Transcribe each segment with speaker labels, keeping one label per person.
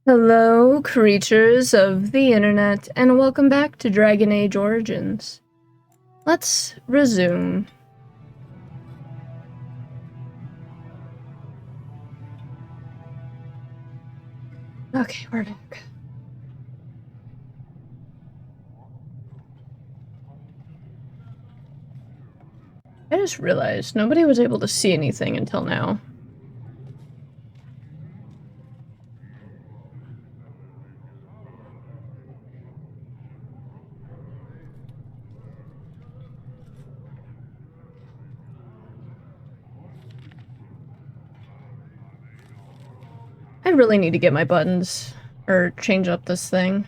Speaker 1: Hello, creatures of the internet, and welcome back to Dragon Age Origins. Let's resume. Okay, we're back. I just realized nobody was able to see anything until now. I really need to get my buttons, or change up this thing.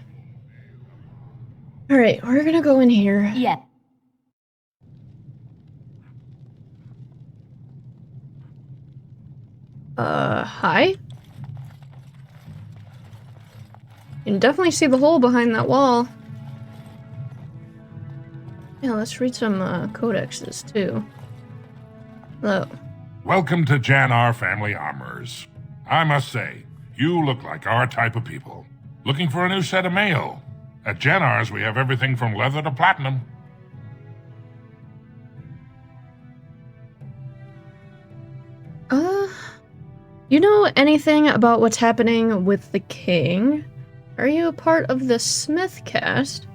Speaker 1: Alright, we're gonna go in here.
Speaker 2: Yeah.
Speaker 1: Hi? You can definitely see the hole behind that wall. Yeah, let's read some, codexes, too. Hello.
Speaker 3: Welcome to Jannar Family Armorers. I must say, you look like our type of people. Looking for a new set of mail? At Jannar's, we have everything from leather to platinum.
Speaker 1: You know anything about what's happening with the king? Are you a part of the Smith cast?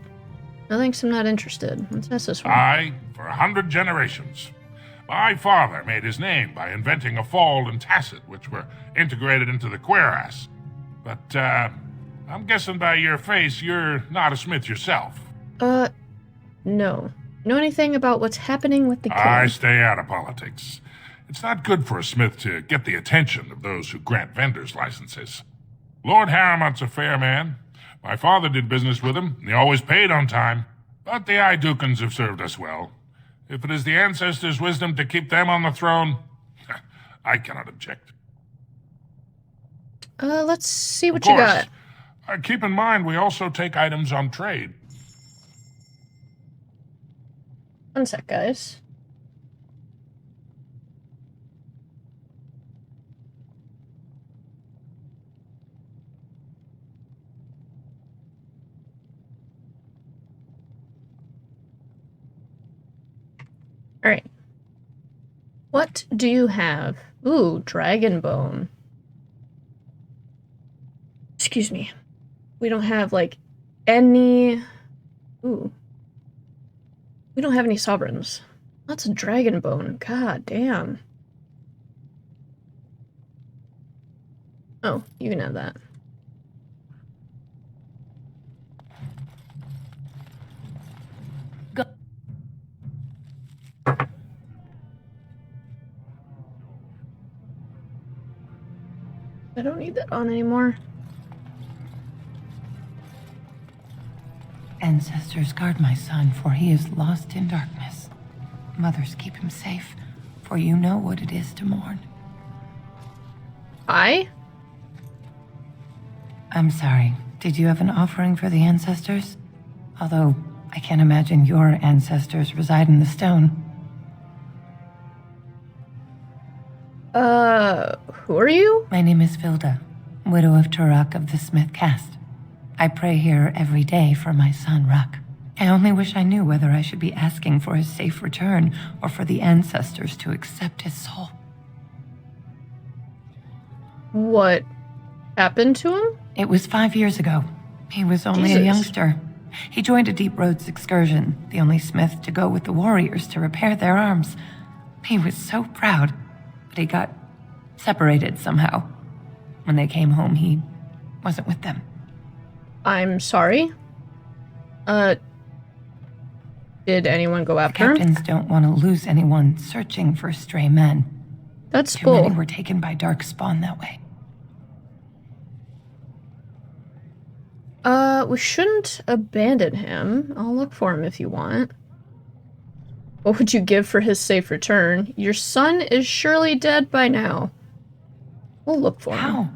Speaker 1: No thanks, I'm not interested. Let's ask this one.
Speaker 3: Aye, for 100 generations. My father made his name by inventing a fold and tacet, which were integrated into the cuirass. But, I'm guessing by your face, you're not a smith yourself.
Speaker 1: No. Know anything about what's happening with the king?
Speaker 3: I stay out of politics. It's not good for a smith to get the attention of those who grant vendors licenses. Lord Harrimont's a fair man. My father did business with him, and he always paid on time. But the Idukans have served us well. If it is the ancestors' wisdom to keep them on the throne, I cannot object.
Speaker 1: Let's see what
Speaker 3: Of
Speaker 1: you
Speaker 3: course.
Speaker 1: got.
Speaker 3: Keep in mind, we also take items on trade.
Speaker 1: One sec, guys. Alright. What do you have? Ooh, dragon bone. Excuse me. We don't have, like, any... Ooh. We don't have any sovereigns. That's a dragon bone. God damn. Oh, you can have that. I don't need that on anymore.
Speaker 2: Ancestors, guard my son, for he is lost in darkness. Mothers, keep him safe, for you know what it is to mourn.
Speaker 1: I?
Speaker 2: I'm sorry. Did you have an offering for the ancestors? Although, I can't imagine your ancestors reside in the stone.
Speaker 1: Who are you?
Speaker 2: My name is Vilda, widow of Turok of the Smith caste. I pray here every day for my son, Ruck. I only wish I knew whether I should be asking for his safe return or for the ancestors to accept his soul.
Speaker 1: What happened to him?
Speaker 2: It was 5 years ago. He was only a
Speaker 1: Jesus.
Speaker 2: youngster. He joined a Deep Roads excursion, the only smith to go with the warriors to repair their arms. He was so proud, but he got separated somehow. When they came home, he wasn't with them.
Speaker 1: I'm sorry. Did anyone go after him?
Speaker 2: Captains don't want to lose anyone searching for stray men.
Speaker 1: That's
Speaker 2: Too many
Speaker 1: bull.
Speaker 2: were taken by dark spawn that way.
Speaker 1: We shouldn't abandon him. I'll look for him if you want. What would you give for his safe return? Your son is surely dead by now. We'll look for him.
Speaker 2: How?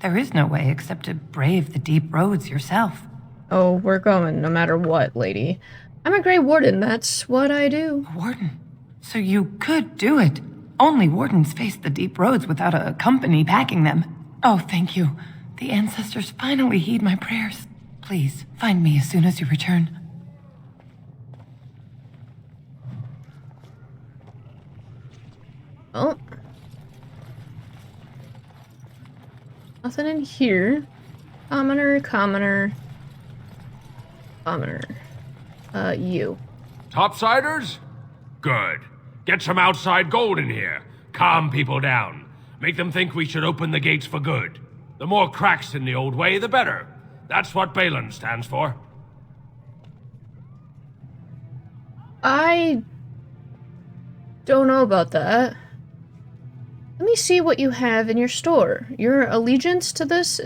Speaker 2: There is no way except to brave the deep roads yourself.
Speaker 1: Oh, we're going no matter what, lady. I'm a Grey Warden, that's what I do.
Speaker 2: A warden? So you could do it. Only wardens face the deep roads without a company backing them. Oh, thank you. The ancestors finally heed my prayers. Please, find me as soon as you return.
Speaker 1: Oh. Nothing in here. Commoner, commoner. Commoner. You.
Speaker 4: Topsiders? Good. Get some outside gold in here. Calm people down. Make them think we should open the gates for good. The more cracks in the old way, the better. That's what Balin stands for.
Speaker 1: I don't know about that. Let me see what you have in your store. Your allegiance to this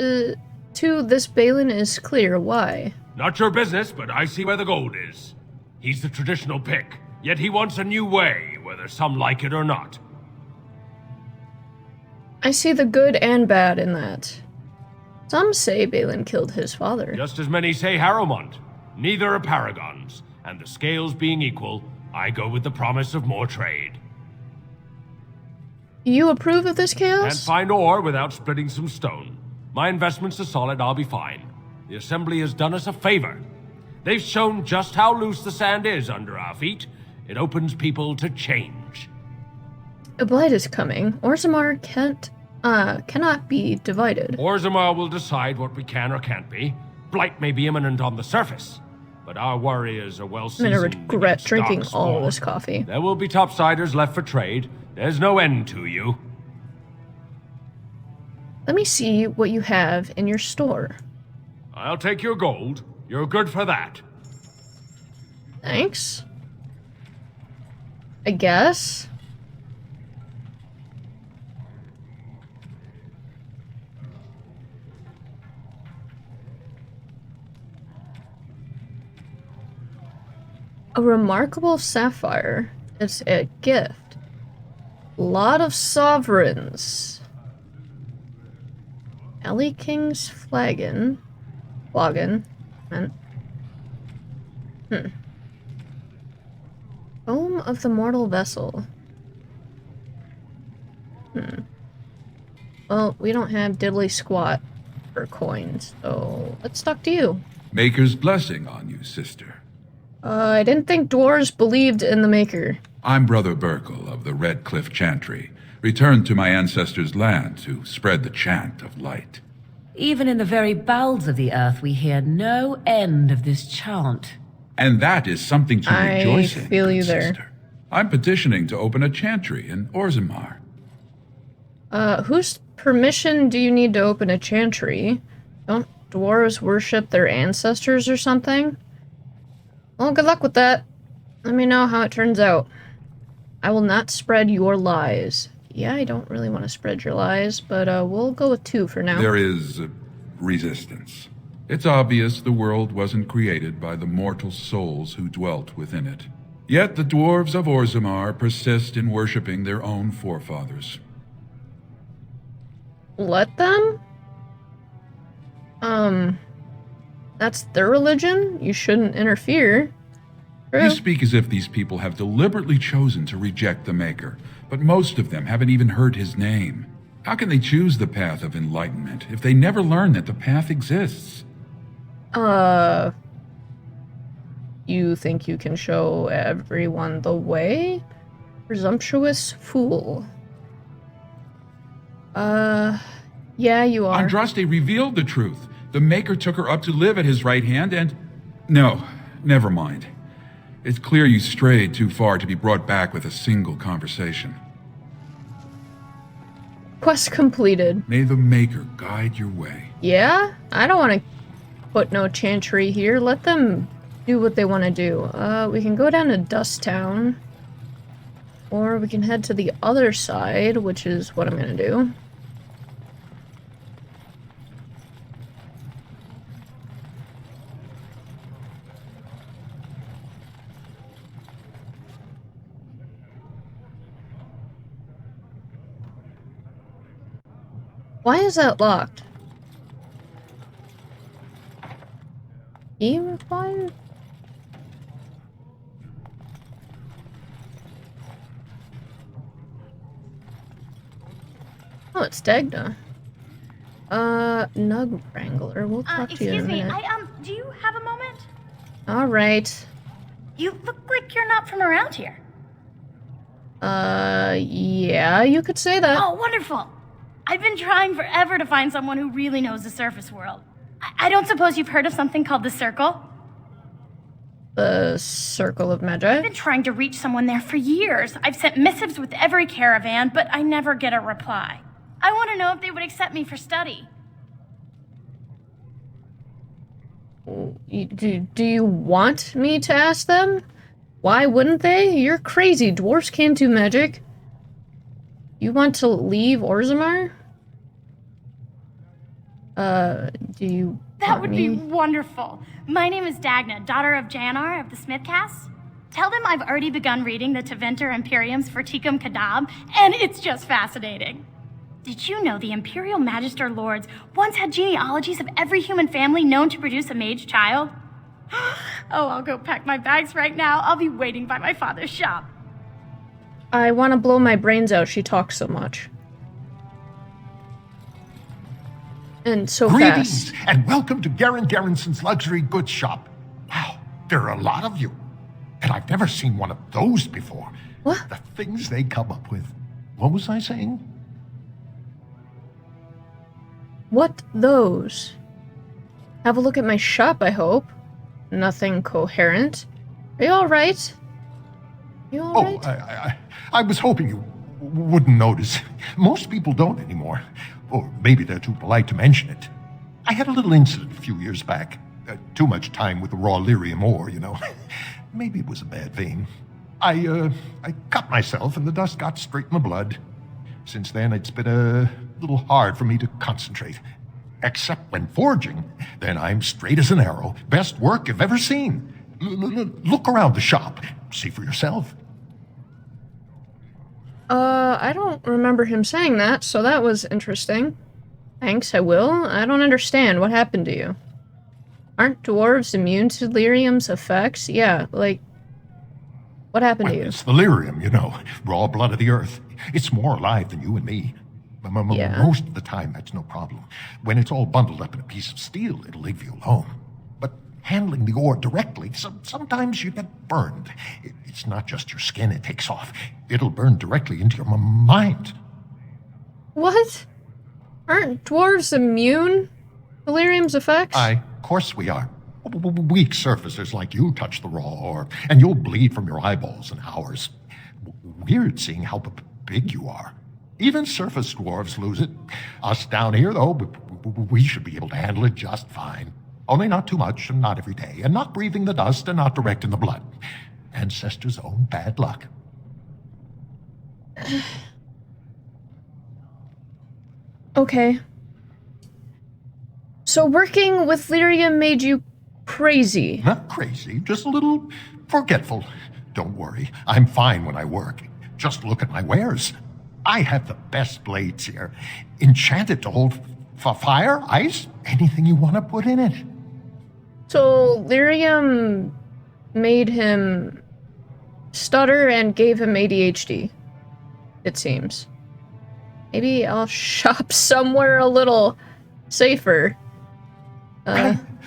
Speaker 1: Balin is clear. Why?
Speaker 4: Not your business, but I see where the gold is. He's the traditional pick, yet he wants a new way, whether some like it or not.
Speaker 1: I see the good and bad in that. Some say Balin killed his father.
Speaker 4: Just as many say Harrowmont. Neither are paragons, and the scales being equal, I go with the promise of more trade.
Speaker 1: You approve of this chaos?
Speaker 4: Can't find ore without splitting some stone. My investments are solid, I'll be fine. The Assembly has done us a favor. They've shown just how loose the sand is under our feet. It opens people to change.
Speaker 1: A blight is coming. Orzammar cannot be divided.
Speaker 4: Orzammar will decide what we can or can't be. Blight may be imminent on the surface, but our warriors are well
Speaker 1: I'm
Speaker 4: seasoned.
Speaker 1: gonna regret drinking
Speaker 4: dark
Speaker 1: all
Speaker 4: spawn.
Speaker 1: this coffee.
Speaker 4: There will be topsiders left for trade. There's no end to you.
Speaker 1: Let me see what you have in your store.
Speaker 4: I'll take your gold. You're good for that.
Speaker 1: Thanks. I guess. A remarkable sapphire. It's a gift. Lot of sovereigns. Ellie King's flagon. And Home of the Mortal Vessel. Well, we don't have diddly squat for coins, so let's talk to you.
Speaker 5: Maker's blessing on you, sister.
Speaker 1: I didn't think dwarves believed in the Maker.
Speaker 5: I'm Brother Burkle of the Red Cliff Chantry, returned to my ancestors' land to spread the chant of light.
Speaker 6: Even in the very bowels of the earth, we hear no end of this chant.
Speaker 5: And that is something to
Speaker 1: I
Speaker 5: rejoice in,
Speaker 1: feel
Speaker 5: good
Speaker 1: you there.
Speaker 5: sister. I'm petitioning to open a chantry in Orzammar.
Speaker 1: Whose permission do you need to open a chantry? Don't dwarves worship their ancestors or something? Well, good luck with that. Let me know how it turns out. I will not spread your lies. Yeah, I don't really want to spread your lies, but we'll go with 2 for now.
Speaker 5: There is resistance. It's obvious the world wasn't created by the mortal souls who dwelt within it. Yet the dwarves of Orzammar persist in worshipping their own forefathers.
Speaker 1: Let them? That's their religion? You shouldn't interfere. True.
Speaker 5: You speak as if these people have deliberately chosen to reject the Maker, but most of them haven't even heard his name. How can they choose the path of enlightenment if they never learn that the path exists?
Speaker 1: You think you can show everyone the way? Presumptuous fool. Yeah, you are.
Speaker 5: Andraste revealed the truth. The Maker took her up to live at his right hand and... No, never mind. It's clear you strayed too far to be brought back with a single conversation.
Speaker 1: Quest completed.
Speaker 5: May the Maker guide your way.
Speaker 1: Yeah? I don't want to put no chantry here. Let them do what they want to do. We can go down to Dust Town. Or we can head to the other side, which is what I'm going to do. Why is that locked? Key required? Oh, it's Dagna. Nug Wrangler, we'll talk to you in a
Speaker 7: Excuse me,
Speaker 1: minute.
Speaker 7: do you have a moment?
Speaker 1: Alright.
Speaker 7: You look like you're not from around here.
Speaker 1: Yeah, you could say that.
Speaker 7: Oh, wonderful. I've been trying forever to find someone who really knows the surface world. I don't suppose you've heard of something called the Circle?
Speaker 1: The Circle of
Speaker 7: I've
Speaker 1: Magi?
Speaker 7: been trying to reach someone there for years. I've sent missives with every caravan, but I never get a reply. I want to know if they would accept me for study.
Speaker 1: Do you want me to ask them? Why wouldn't they? You're crazy. Dwarves can't do magic. You want to leave Orzammar? Do you
Speaker 7: That
Speaker 1: want
Speaker 7: would
Speaker 1: me?
Speaker 7: be wonderful. My name is Dagna, daughter of Janar of the Smithcast. Tell them I've already begun reading the Tevinter Imperiums for Tikum Kadab, and it's just fascinating. Did you know the Imperial Magister Lords once had genealogies of every human family known to produce a mage child? Oh, I'll go pack my bags right now. I'll be waiting by my father's shop.
Speaker 1: I want to blow my brains out. She talks so much. And so
Speaker 8: Greetings,
Speaker 1: fast.
Speaker 8: and welcome to Garen Garrison's luxury goods shop. Wow, there are a lot of you. And I've never seen one of those before.
Speaker 1: What?
Speaker 8: The things they come up with. What was I saying?
Speaker 1: What those? Have a look at my shop, I hope. Nothing coherent. Are you alright? You alright?
Speaker 8: I was hoping you wouldn't notice. Most people don't anymore. Or maybe they're too polite to mention it. I had a little incident a few years back. Too much time with the raw lyrium ore, you know. Maybe it was a bad vein. I cut myself and the dust got straight in the blood. Since then, it's been a little hard for me to concentrate. Except when forging, then I'm straight as an arrow. Best work you've ever seen. Look around the shop. See for yourself.
Speaker 1: I don't remember him saying that, so that was interesting. Thanks, I will. I don't understand. What happened to you? Aren't dwarves immune to lyrium's effects? Yeah, like... What happened to you?
Speaker 8: It's the lyrium, you know. Raw blood of the earth. It's more alive than you and me.
Speaker 1: Yeah.
Speaker 8: Most of the time, that's no problem. When it's all bundled up in a piece of steel, it'll leave you alone. But handling the ore directly, sometimes you get burned. It's not just your skin it takes off. It'll burn directly into your mind.
Speaker 1: What? Aren't dwarves immune to lyrium's effects?
Speaker 8: Of course we are. Weak surfacers like you touch the raw ore, and you'll bleed from your eyeballs in hours. Weird seeing how big you are. Even surface dwarves lose it. Us down here, though, we should be able to handle it just fine. Only not too much, and not every day, and not breathing the dust, and not direct in the blood. Ancestors' own bad luck.
Speaker 1: Okay. So working with lyrium made you crazy.
Speaker 8: Not crazy, just a little forgetful. Don't worry, I'm fine when I work. Just look at my wares. I have the best blades here. Enchanted to hold fire, ice, anything you want to put in it.
Speaker 1: So lyrium made him stutter and gave him ADHD, it seems. Maybe I'll shop somewhere a little safer.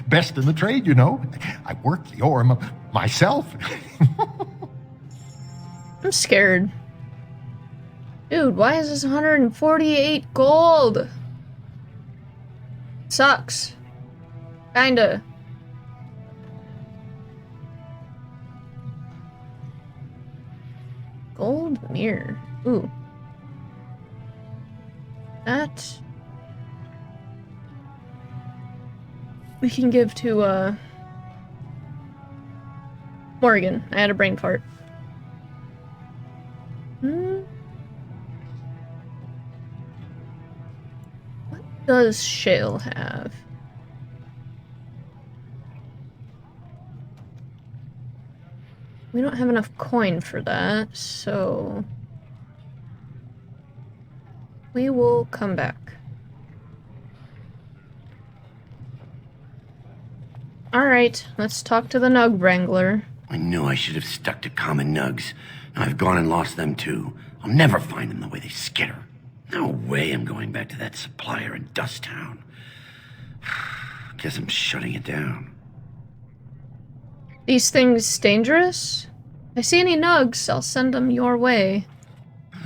Speaker 8: Best in the trade, you know. I work the ore myself.
Speaker 1: I'm scared. Dude, why is this 148 gold? Sucks. Kinda. Gold mirror. Ooh. That... we can give to, Morgan. I had a brain fart. What does Shale have? We don't have enough coin for that, so... we will come back. Alright, let's talk to the Nug Wrangler.
Speaker 9: I knew I should have stuck to common nugs. Now I've gone and lost them too. I'll never find them the way they skitter. No way I'm going back to that supplier in Dust Town. Guess I'm shutting it down.
Speaker 1: These things dangerous? If I see any nugs, I'll send them your way.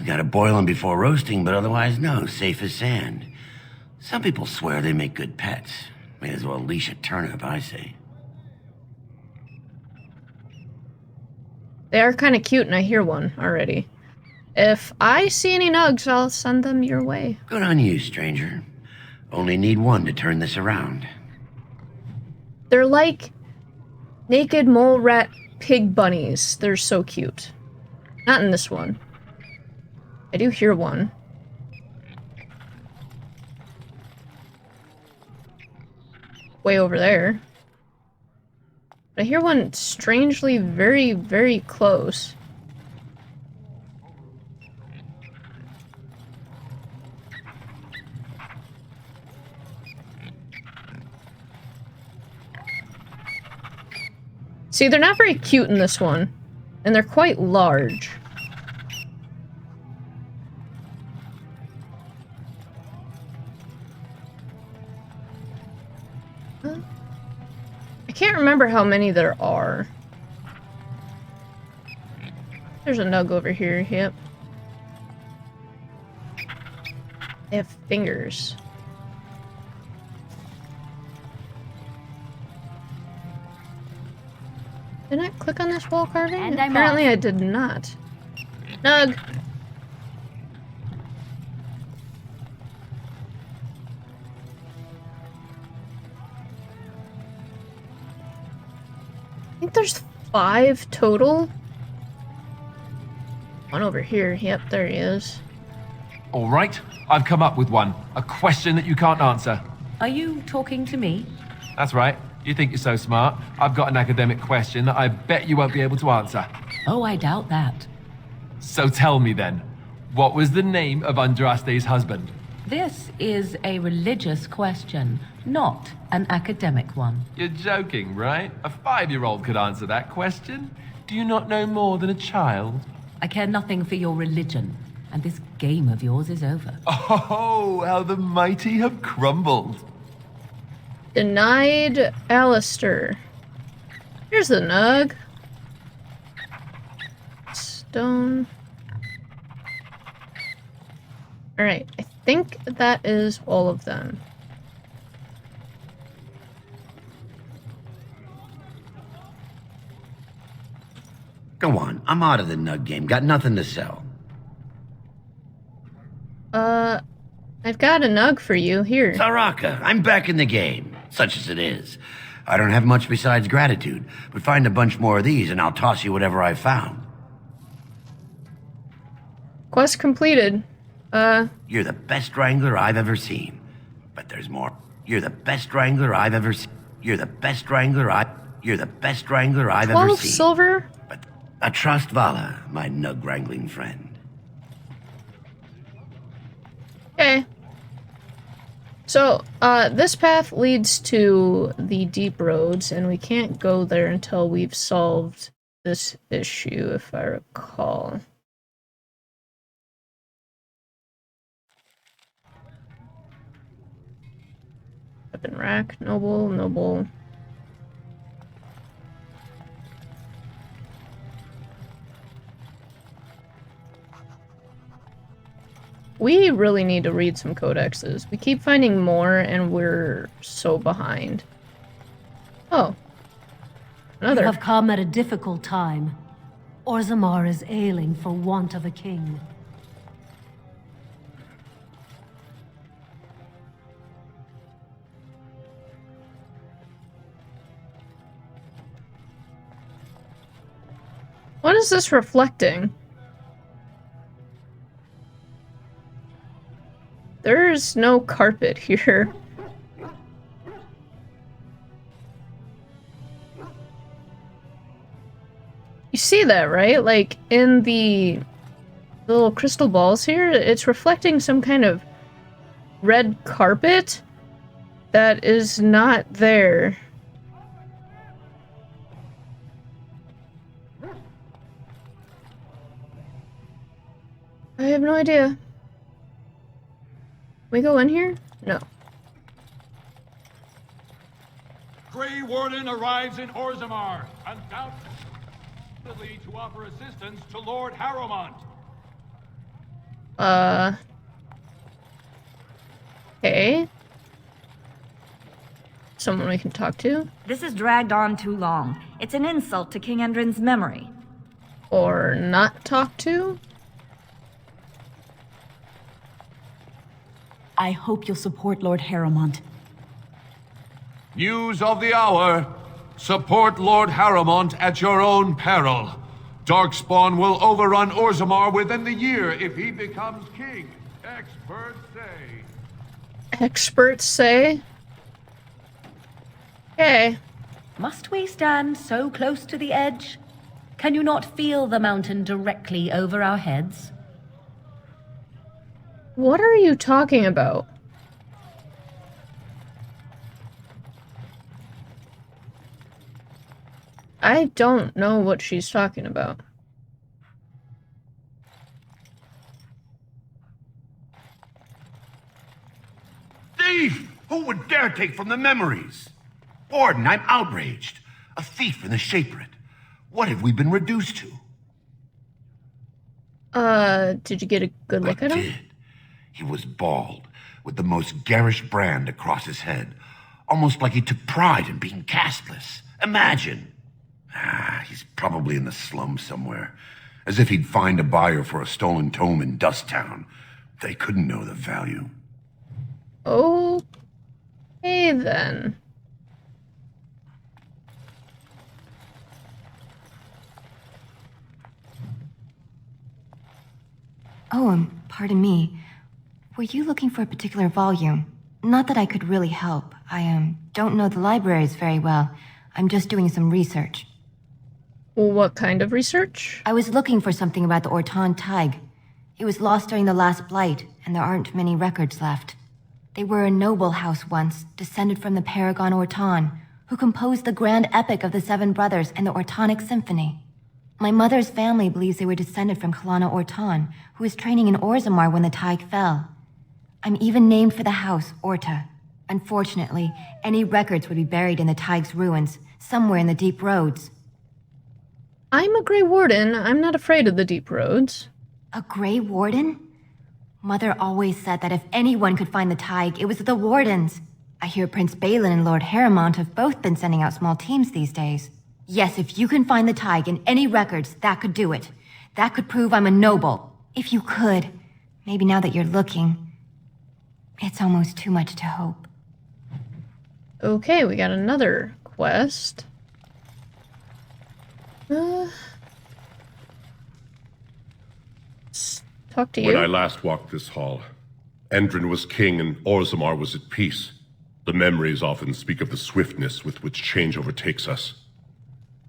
Speaker 9: Gotta boil them before roasting, but otherwise no, safe as sand. Some people swear they make good pets. May as well leash a turnip, I say.
Speaker 1: They are kind of cute, and I hear one already. If I see any nugs, I'll send them your way.
Speaker 9: Good on you, stranger. Only need one to turn this around.
Speaker 1: They're like naked mole rat pig bunnies. They're so cute. Not in this one. I do hear one. Way over there. I hear one strangely very, very close. See, they're not very cute in this one, and they're quite large. I can't remember how many there are. There's a nug over here, yep. They have fingers. Did I click on this wall carving?
Speaker 7: And I'm
Speaker 1: Apparently
Speaker 7: off.
Speaker 1: I did not. Nug! I think there's 5 total. One over here. Yep, there he is.
Speaker 10: All right, I've come up with one. A question that you can't answer.
Speaker 6: Are you talking to me?
Speaker 10: That's right. You think you're so smart. I've got an academic question that I bet you won't be able to answer.
Speaker 6: Oh, I doubt that.
Speaker 10: So tell me then, what was the name of Andraste's husband?
Speaker 6: This is a religious question, not an academic one.
Speaker 10: You're joking, right? A 5-year-old could answer that question. Do you not know more than a child?
Speaker 6: I care nothing for your religion, and this game of yours is over.
Speaker 10: Oh, how the mighty have crumbled.
Speaker 1: Denied Alistair. Here's the nug. Stone. Alright, I think that is all of them.
Speaker 9: Go on, I'm out of the nug game. Got nothing to sell.
Speaker 1: I've got a nug for you, here.
Speaker 9: Saraka, I'm back in the game, such as it is. I don't have much besides gratitude, but find a bunch more of these and I'll toss you whatever I found.
Speaker 1: Quest completed.
Speaker 9: You're the best wrangler I've ever seen. But there's more. You're the best wrangler I've ever seen. You're the best wrangler You're the best wrangler I've ever
Speaker 1: 12
Speaker 9: seen.
Speaker 1: silver?
Speaker 9: But I trust Vala, my nug wrangling friend.
Speaker 1: Okay. So, this path leads to the deep roads, and we can't go there until we've solved this issue, if I recall. Weapon rack, noble, noble. We really need to read some codexes. We keep finding more, and we're so behind. Oh. Another.
Speaker 11: You have come at a difficult time. Orzammar is ailing for want of a king.
Speaker 1: What is this reflecting? There's no carpet here. You see that, right? Like, in the little crystal balls here, it's reflecting some kind of red carpet that is not there. I have no idea. We go in here? No.
Speaker 12: Grey Warden arrives in Orzammar, undoubtedly to offer assistance to Lord Harrowmont.
Speaker 1: Okay. Someone we can talk to?
Speaker 13: This has dragged on too long. It's an insult to King Endrin's memory.
Speaker 1: Or not talk to?
Speaker 14: I hope you'll support Lord Harrowmont.
Speaker 12: News of the hour. Support Lord Harrowmont at your own peril. Darkspawn will overrun Orzammar within the year if he becomes king. Experts say.
Speaker 1: Experts say? Okay.
Speaker 6: Must we stand so close to the edge? Can you not feel the mountain directly over our heads?
Speaker 1: What are you talking about? I don't know what she's talking about.
Speaker 9: Thief! Who would dare take from the memories? Warden, I'm outraged. A thief in the Shaperate. What have we been reduced to?
Speaker 1: Did you get a good look at him?
Speaker 9: I did. He was bald, with the most garish brand across his head. Almost like he took pride in being castless. Imagine. He's probably in the slums somewhere. As if he'd find a buyer for a stolen tome in Dusttown. They couldn't know the value.
Speaker 1: Okay, then.
Speaker 15: Oh, pardon me. Were you looking for a particular volume? Not that I could really help. I, don't know the libraries very well. I'm just doing some research.
Speaker 1: What kind of research?
Speaker 15: I was looking for something about the Orton Tig. It was lost during the last blight, and there aren't many records left. They were a noble house once, descended from the Paragon Orton, who composed the grand epic of the Seven Brothers and the Ortonic Symphony. My mother's family believes they were descended from Kalana Orton, who was training in Orzammar when the Tig fell. I'm even named for the house, Orta. Unfortunately, any records would be buried in the Tig's ruins, somewhere in the deep roads.
Speaker 1: I'm a Grey Warden. I'm not afraid of the deep roads.
Speaker 15: A Grey Warden? Mother always said that if anyone could find the Tig, it was the Wardens. I hear Prince Balin and Lord Harrowmont have both been sending out small teams these days. Yes, if you can find the Tig in any records, that could do it. That could prove I'm a noble. If you could. Maybe now that you're looking. It's almost too much to hope.
Speaker 1: Okay, we got another quest. Talk to you.
Speaker 16: When I last walked this hall, Endrin was king and Orzammar was at peace. The memories often speak of the swiftness with which change overtakes us.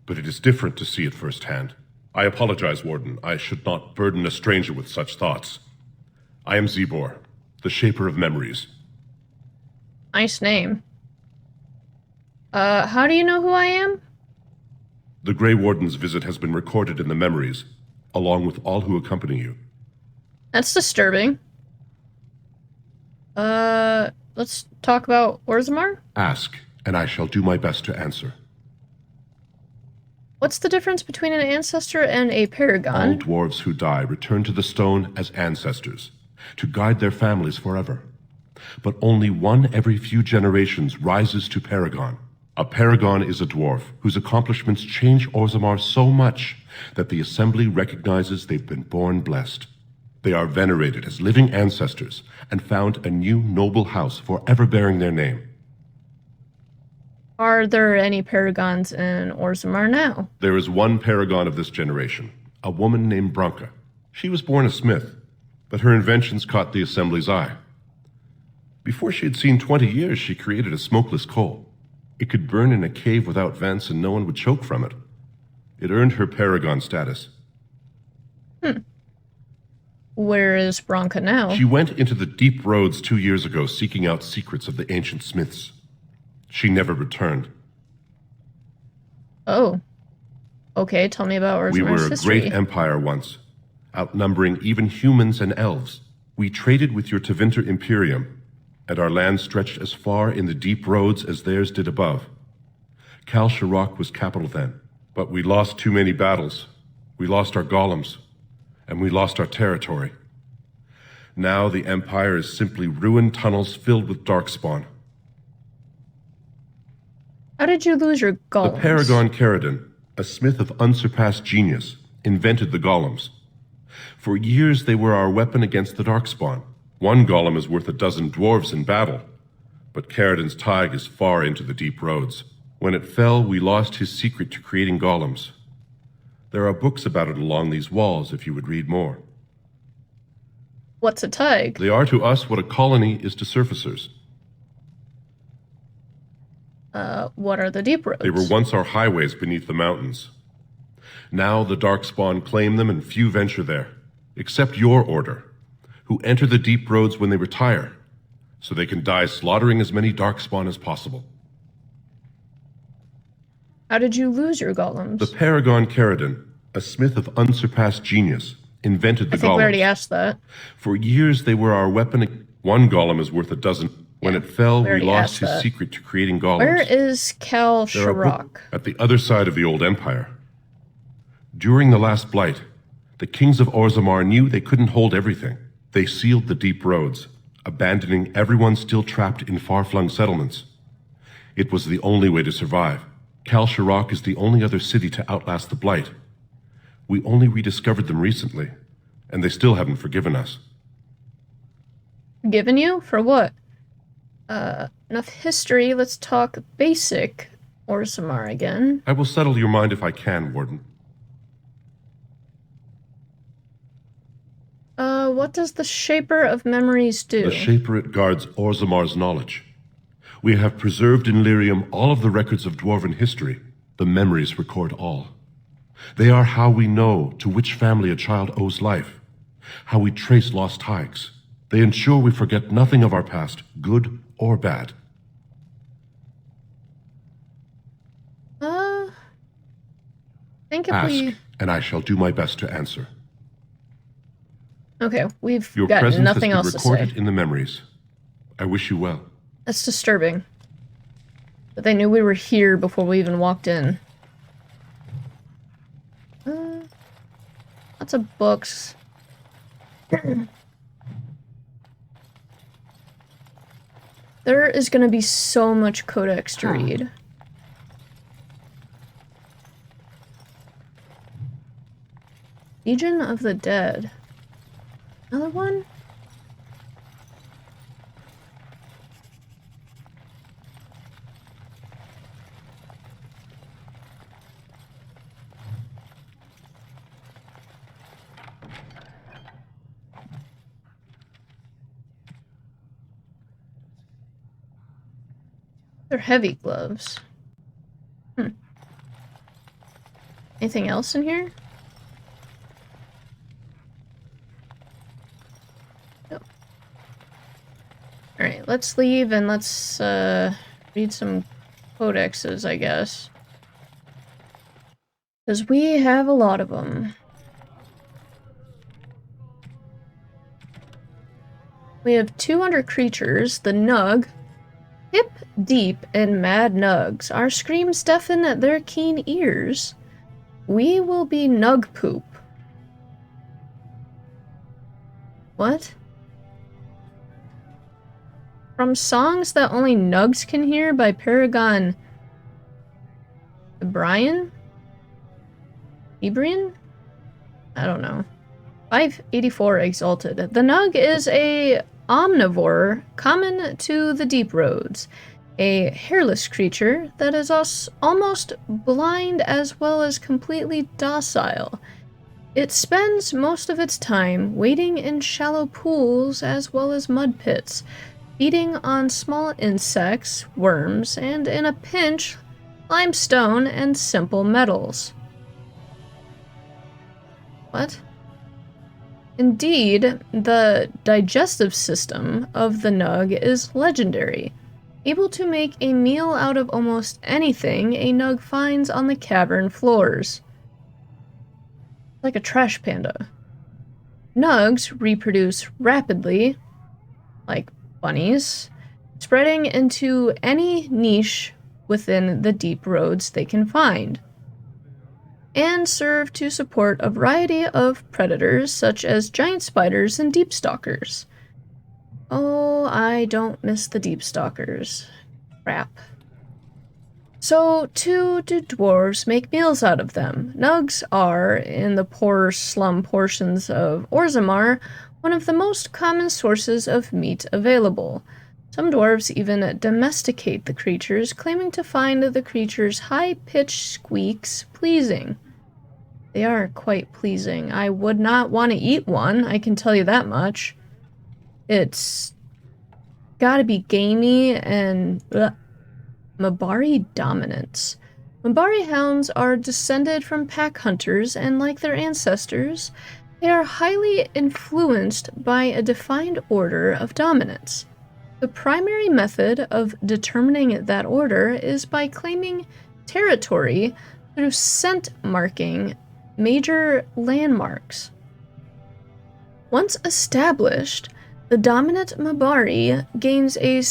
Speaker 16: But it is different to see it firsthand. I apologize, Warden. I should not burden a stranger with such thoughts. I am Zebor, the Shaper of Memories.
Speaker 1: Nice name. How do you know who I am?
Speaker 16: The Grey Warden's visit has been recorded in the memories, along with all who accompany you.
Speaker 1: That's disturbing. Let's talk about Orzammar?
Speaker 16: Ask, and I shall do my best to answer.
Speaker 1: What's the difference between an ancestor and a paragon?
Speaker 16: All dwarves who die return to the stone as ancestors, to guide their families forever. But only one every few generations rises to paragon. A paragon is a dwarf whose accomplishments change Orzammar so much that the Assembly recognizes they've been born blessed. They are venerated as living ancestors and found a new noble house forever bearing their name.
Speaker 1: Are there any paragons in Orzammar now?
Speaker 16: There is one paragon of this generation, a woman named Branka. She was born a smith, but her inventions caught the Assembly's eye. Before she had seen 20 years, she created a smokeless coal. It could burn in a cave without vents and no one would choke from it. It earned her paragon status.
Speaker 1: Where is Branka now?
Speaker 16: She went into the deep roads 2 years ago seeking out secrets of the ancient smiths. She never returned.
Speaker 1: Oh. Okay, tell me about Orzammar's
Speaker 16: We were a
Speaker 1: history.
Speaker 16: great empire once, outnumbering even humans and elves. We traded with your Tevinter Imperium, and our land stretched as far in the deep roads as theirs did above. Kal Sharok was capital then, but we lost too many battles. We lost our golems, and we lost our territory. Now the Empire is simply ruined tunnels filled with darkspawn.
Speaker 1: How did you lose your golems?
Speaker 16: The Paragon Caridin, a smith of unsurpassed genius, invented the golems. For years they were our weapon against the darkspawn. One golem is worth a dozen dwarves in battle, but Caridin's Tig is far into the deep roads. When it fell, we lost his secret to creating golems. There are books about it along these walls if you would read more.
Speaker 1: What's a Tig?
Speaker 16: They are to us what a colony is to surfacers.
Speaker 1: What are the deep roads?
Speaker 16: They were once our highways beneath the mountains. Now the darkspawn claim them and few venture there, except your order, who enter the deep roads when they retire, so they can die slaughtering as many darkspawn as possible.
Speaker 1: How did you lose your golems?
Speaker 16: The Paragon Caridin, a smith of unsurpassed genius, invented the golems.
Speaker 1: I think we already asked that.
Speaker 16: For years they were our weapon. One golem is worth a dozen. When it fell, we lost his secret to creating golems.
Speaker 1: Where is Kal Sharok?
Speaker 16: At the other side of the old empire. During the last blight, the kings of Orzammar knew they couldn't hold everything. They sealed the deep roads, abandoning everyone still trapped in far-flung settlements. It was the only way to survive. Kal Sharok is the only other city to outlast the blight. We only rediscovered them recently, and they still haven't forgiven us.
Speaker 1: Forgiven you? For what? Enough history, let's talk basic Orzammar again.
Speaker 16: I will settle your mind if I can, Warden.
Speaker 1: What does the Shaper of Memories do?
Speaker 16: The Shaperit guards Orzammar's knowledge. We have preserved in Lyrium all of the records of Dwarven history. The memories record all. They are how we know to which family a child owes life, how we trace lost Tigs. They ensure we forget nothing of our past, good or bad.
Speaker 1: Think if
Speaker 16: Ask, and I shall do my best to answer.
Speaker 1: Okay, we've
Speaker 16: Your
Speaker 1: got
Speaker 16: presence
Speaker 1: nothing
Speaker 16: has
Speaker 1: else
Speaker 16: been
Speaker 1: to say.
Speaker 16: recorded in the memories. I wish you well.
Speaker 1: That's disturbing. But they knew we were here before we even walked in. Lots of books. There is going to be so much codex to read. Legion of the Dead. Another one? They're heavy gloves. Anything else in here? Nope. Alright, let's leave and let's read some codexes, I guess. Because we have a lot of them. We have 200 creatures, the Nug, Hip, Deep, and Mad Nugs. Our screams deafen their keen ears. We will be Nug Poop. What? From songs that only Nugs can hear by Paragon Brian? Ebrian? I don't know. 584 Exalted. The Nug is a omnivore common to the deep roads, a hairless creature that is almost blind as well as completely docile. It spends most of its time wading in shallow pools as well as mud pits, feeding on small insects, worms, and in a pinch, limestone and simple metals. What? Indeed, the digestive system of the Nug is legendary, able to make a meal out of almost anything a Nug finds on the cavern floors. Like a trash panda. Nugs reproduce rapidly, like bunnies, spreading into any niche within the deep roads they can find, and serve to support a variety of predators such as giant spiders and deep stalkers. Oh, I don't miss the deep stalkers. Crap. So, too, do dwarves make meals out of them. Nugs are, in the poorer slum portions of Orzammar, one of the most common sources of meat available. Some dwarves even domesticate the creatures, claiming to find the creatures' high-pitched squeaks pleasing. They are quite pleasing. I would not want to eat one, I can tell you that much. It's gotta be gamey and... Mabari dominance. Mabari hounds are descended from pack hunters, and like their ancestors, they are highly influenced by a defined order of dominance. The primary method of determining that order is by claiming territory through scent marking major landmarks. Once established, the dominant Mabari gains a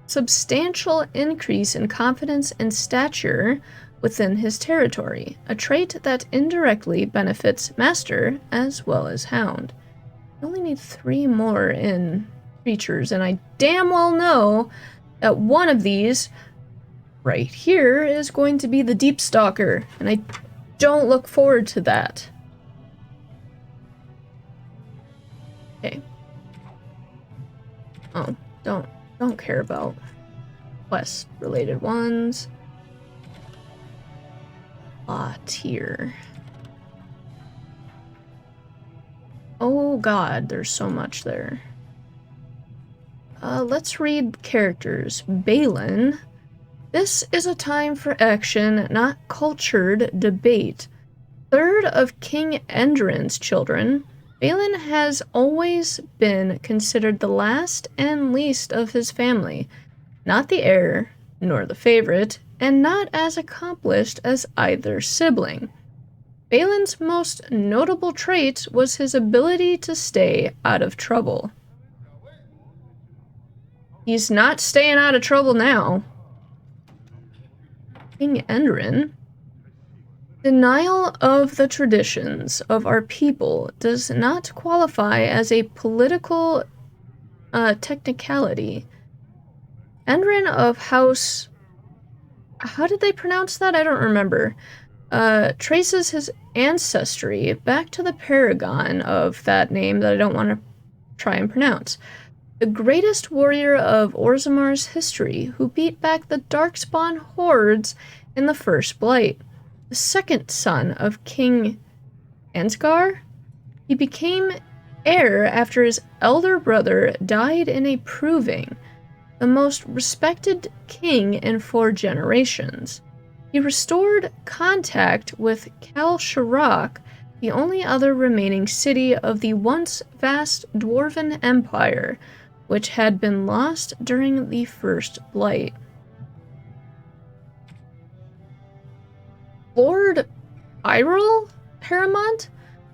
Speaker 1: substantial increase in confidence and stature within his territory, a trait that indirectly benefits Master as well as Hound. I only need 3 more in creatures, and I damn well know that one of these right here is going to be the Deep Stalker, and I don't look forward to that. Okay. Oh, don't care about quest-related ones. Tier. Oh god, there's so much there. Let's read characters. Balin. This is a time for action, not cultured debate. Third of King Endrin's children, Balin has always been considered the last and least of his family, not the heir, nor the favorite, and not as accomplished as either sibling. Balin's most notable trait was his ability to stay out of trouble. He's not staying out of trouble now. King Endrin. Denial of the traditions of our people does not qualify as a political technicality. Endrin of House... How did they pronounce that? I don't remember. Traces his ancestry back to the paragon of that name that I don't want to try and pronounce. The greatest warrior of Orzammar's history, who beat back the Darkspawn hordes in the First Blight. The second son of King Ansgar, he became heir after his elder brother died in a proving, the most respected king in 4 generations. He restored contact with Kal Shirak, the only other remaining city of the once vast Dwarven Empire, which had been lost during the First Blight. Lord Iril Paramount?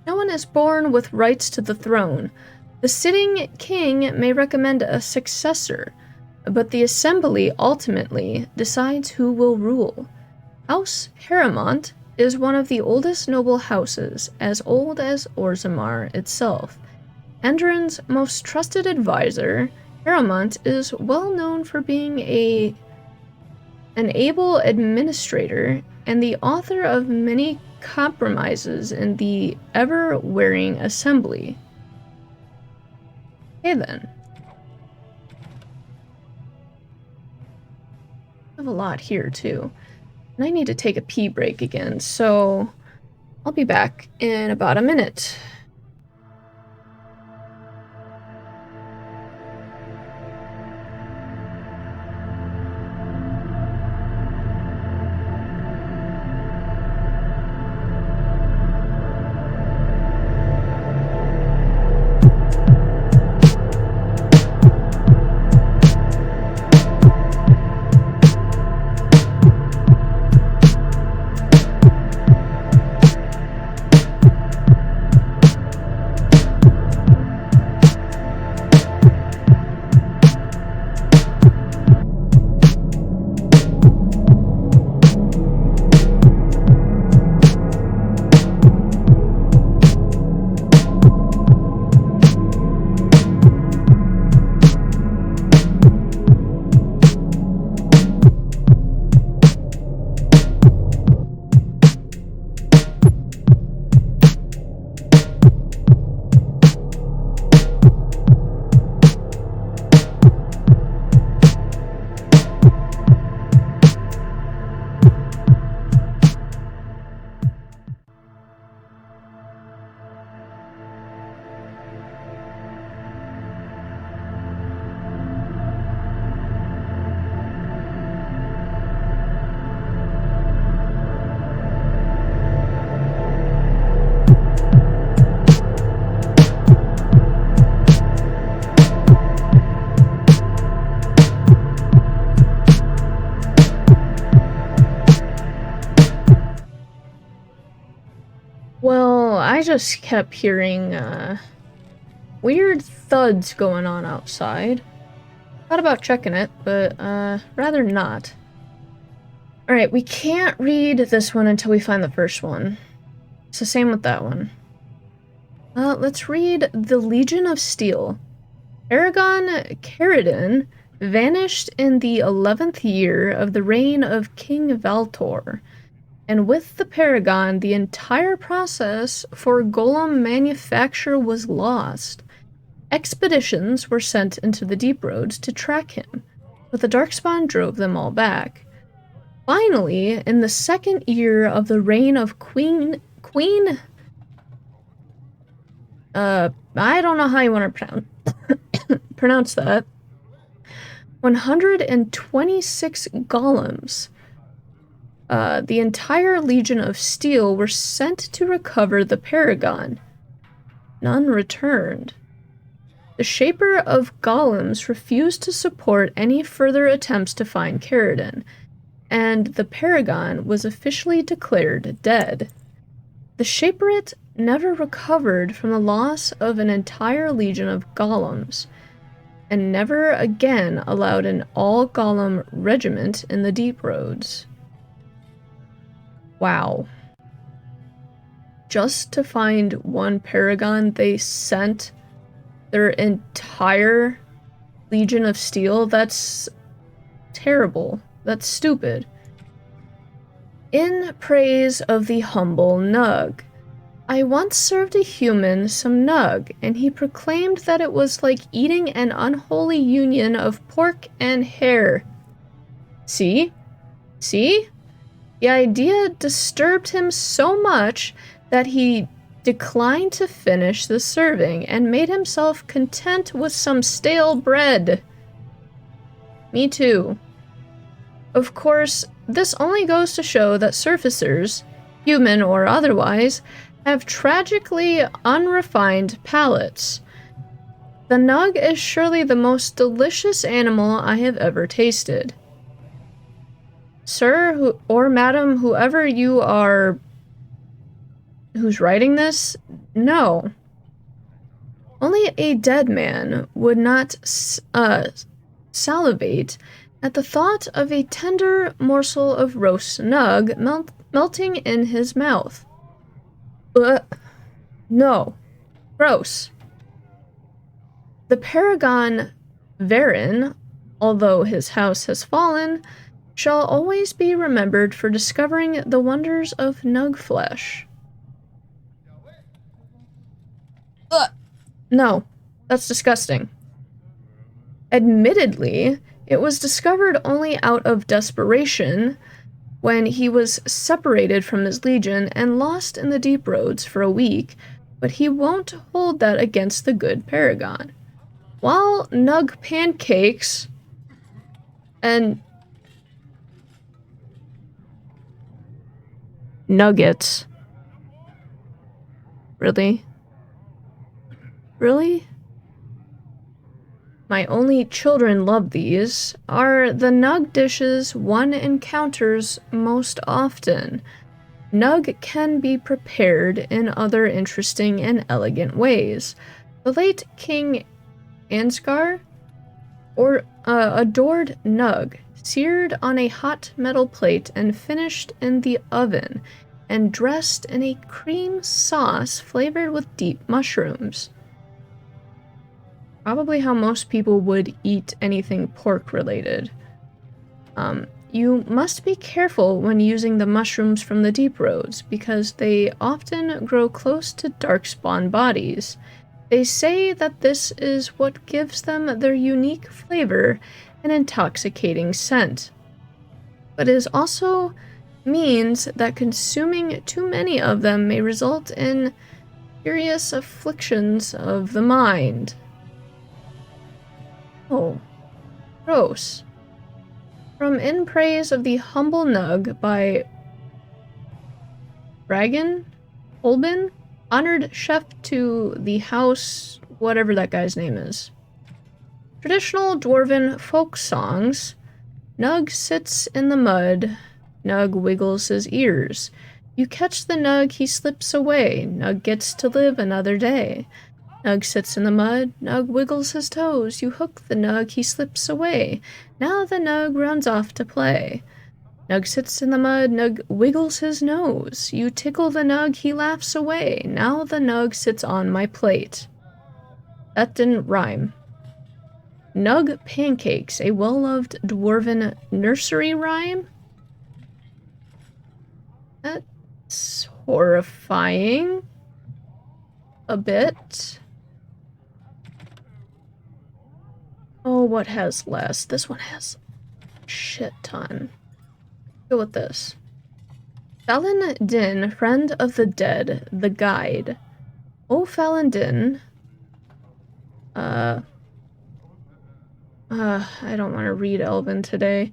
Speaker 1: No one is born with rights to the throne. The sitting king may recommend a successor, but the assembly ultimately decides who will rule. House Paramount is one of the oldest noble houses, as old as Orzammar itself. Endrin's most trusted advisor, Paramount is well known for being an able administrator and the author of many compromises in the ever-wearing assembly. Okay then. I have a lot here too. And I need to take a pee break again, so I'll be back in about a minute. Well, I just kept hearing, weird thuds going on outside. Thought about checking it, but, rather not. Alright, we can't read this one until we find the first one. It's the same with that one. Let's read The Legion of Steel. Paragon Caridin vanished in the 11th year of the reign of King Valtor, and with the Paragon, the entire process for golem manufacture was lost. Expeditions were sent into the Deep Roads to track him, but the Darkspawn drove them all back. Finally, in the 2nd year of the reign of Queen I don't know how you want to pronounce that. 126 golems. The entire Legion of Steel were sent to recover the Paragon. None returned. The Shaper of Golems refused to support any further attempts to find Caridin, and the Paragon was officially declared dead. The Shaperate never recovered from the loss of an entire legion of golems, and never again allowed an all-golem regiment in the Deep Roads. Wow. Just to find one Paragon, they sent their entire Legion of Steel? That's terrible. That's stupid. In praise of the humble Nug. I once served a human some Nug, and he proclaimed that it was like eating an unholy union of pork and hare. See? See? The idea disturbed him so much that he declined to finish the serving and made himself content with some stale bread. Me too. Of course, this only goes to show that surfacers, human or otherwise, have tragically unrefined palates. The Nug is surely the most delicious animal I have ever tasted. Sir, or madam, whoever you are who's writing this, no. Only a dead man would not salivate at the thought of a tender morsel of roast Nug melting in his mouth. No. Gross. The Paragon Varen, although his house has fallen, shall always be remembered for discovering the wonders of Nug flesh. No, that's disgusting. Admittedly, it was discovered only out of desperation when he was separated from his legion and lost in the Deep Roads for a week, but he won't hold that against the good Paragon. While Nug pancakes and nuggets. Really? Really? My only children love these, are the Nug dishes one encounters most often. Nug can be prepared in other interesting and elegant ways. The late King Ansgar adored Nug, seared on a hot metal plate and finished in the oven, and dressed in a cream sauce flavored with deep mushrooms. Probably how most people would eat anything pork-related. You must be careful when using the mushrooms from the Deep Roads, because they often grow close to darkspawn bodies. They say that this is what gives them their unique flavor and intoxicating scent. But it also means that consuming too many of them may result in serious afflictions of the mind. Oh, gross. From In Praise of the Humble Nug by Bragan Holben, honored chef to the house, whatever that guy's name is. Traditional dwarven folk songs. Nug sits in the mud. Nug wiggles his ears. You catch the Nug, he slips away. Nug gets to live another day. Nug sits in the mud, Nug wiggles his toes. You hook the Nug, he slips away. Now the Nug runs off to play. Nug sits in the mud, Nug wiggles his nose. You tickle the Nug, he laughs away. Now the Nug sits on my plate. That didn't rhyme. Nug pancakes, a well-loved dwarven nursery rhyme? That's horrifying. A bit. Oh, what has less? This one has shit ton. Go with this. Falon Din, friend of the dead, the guide. Oh, Falon Din. I don't want to read Elven today.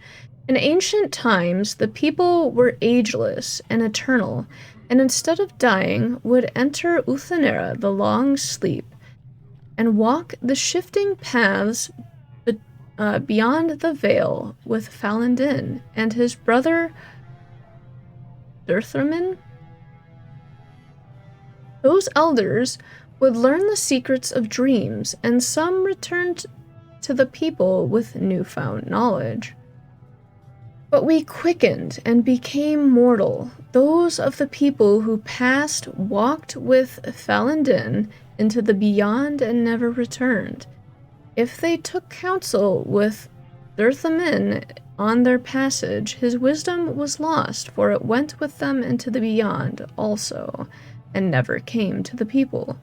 Speaker 1: In ancient times, the people were ageless and eternal, and instead of dying, would enter Uthanera, the long sleep, and walk the shifting paths beyond the veil with Falon Din and his brother Durthermin. Those elders would learn the secrets of dreams, and some returned to the people with newfound knowledge. But we quickened and became mortal. Those of the people who passed walked with Falon Din into the beyond and never returned. If they took counsel with Durthamin on their passage, his wisdom was lost, for it went with them into the beyond also, and never came to the people.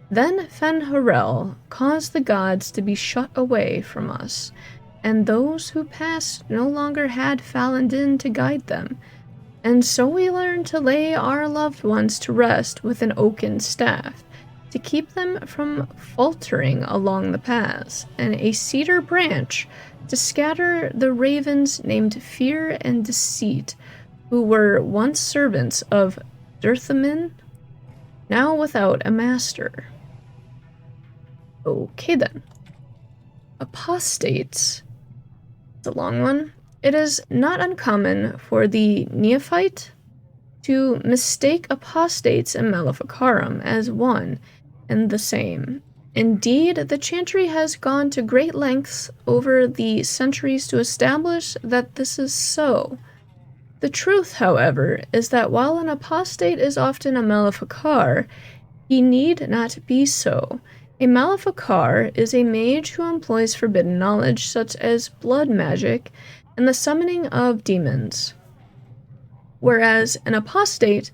Speaker 1: Then Fen'Harel caused the gods to be shut away from us, and those who passed no longer had Falon Din to guide them. And so we learned to lay our loved ones to rest with an oaken staff, to keep them from faltering along the paths, and a cedar branch to scatter the ravens named Fear and Deceit, who were once servants of Durthamin, now without a master. Okay then. Apostates. It's a long one. It is not uncommon for the neophyte to mistake apostates and Maleficarum as one and the same. Indeed, the Chantry has gone to great lengths over the centuries to establish that this is so. The truth, however, is that while an apostate is often a Maleficar, he need not be so. A Maleficar is a mage who employs forbidden knowledge such as blood magic and the summoning of demons, whereas an apostate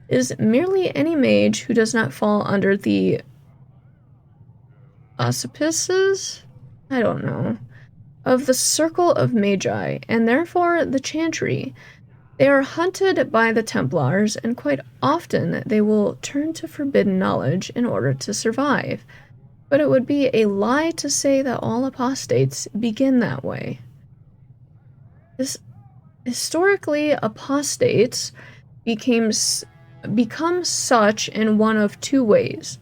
Speaker 1: is merely any mage who does not fall under the auspices? I don't know. Of the circle of magi, and therefore the Chantry. They are hunted by the Templars, and quite often they will turn to forbidden knowledge in order to survive. But it would be a lie to say that all apostates begin that way. Historically, apostates become such in one of two ways.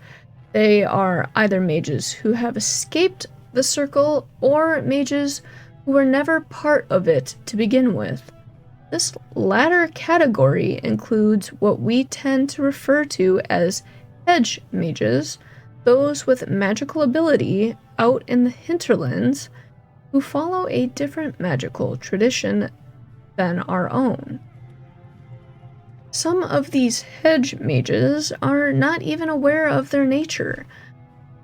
Speaker 1: They are either mages who have escaped the circle, or mages who were never part of it to begin with. This latter category includes what we tend to refer to as Hedge Mages, those with magical ability out in the hinterlands who follow a different magical tradition than our own. Some of these Hedge Mages are not even aware of their nature.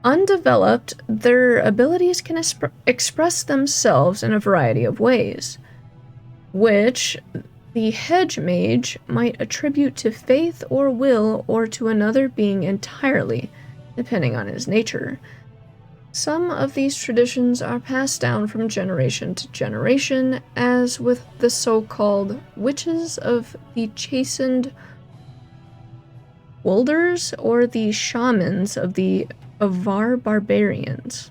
Speaker 1: Undeveloped, their abilities can express themselves in a variety of ways, which the Hedge Mage might attribute to faith or will, or to another being entirely, depending on his nature. Some of these traditions are passed down from generation to generation, as with the so-called witches of the chastened Wolders, or the shamans of the Avar barbarians.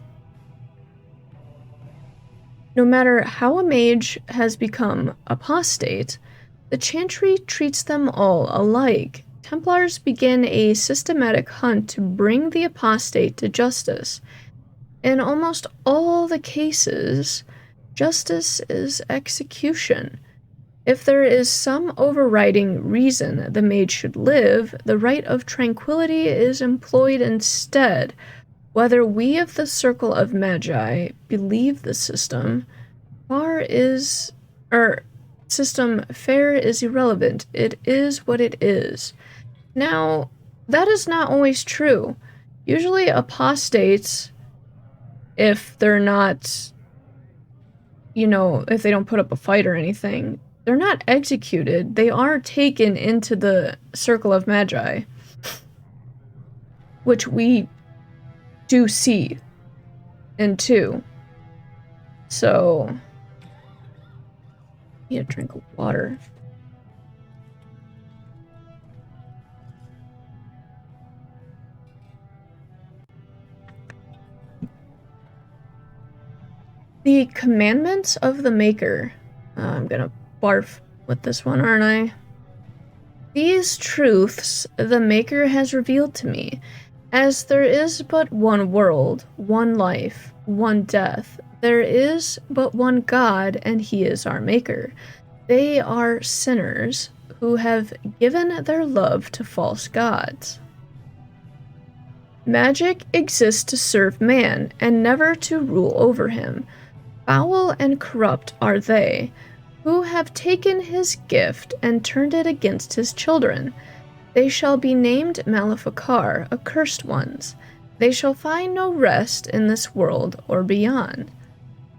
Speaker 1: No matter how a mage has become apostate, the Chantry treats them all alike. Templars begin a systematic hunt to bring the apostate to justice. In almost all the cases, justice is execution. If there is some overriding reason the mage should live, the right of tranquility is employed instead. Whether we of the Circle of Magi believe the system fair is irrelevant. It is what it is. Now, that is not always true. Usually apostates, if they're not, if they don't put up a fight or anything, they're not executed. They are taken into the Circle of Magi, which we do see in 2. So, need a drink of water. The commandments of the Maker. I'm gonna barf with this one, aren't I? These truths the Maker has revealed to me. As there is but one world, one life, one death, there is but one God, and He is our Maker. They are sinners who have given their love to false gods. Magic exists to serve man, and never to rule over him. Foul and corrupt are they, who have taken his gift and turned it against his children. They shall be named Maleficar, accursed ones. They shall find no rest in this world or beyond.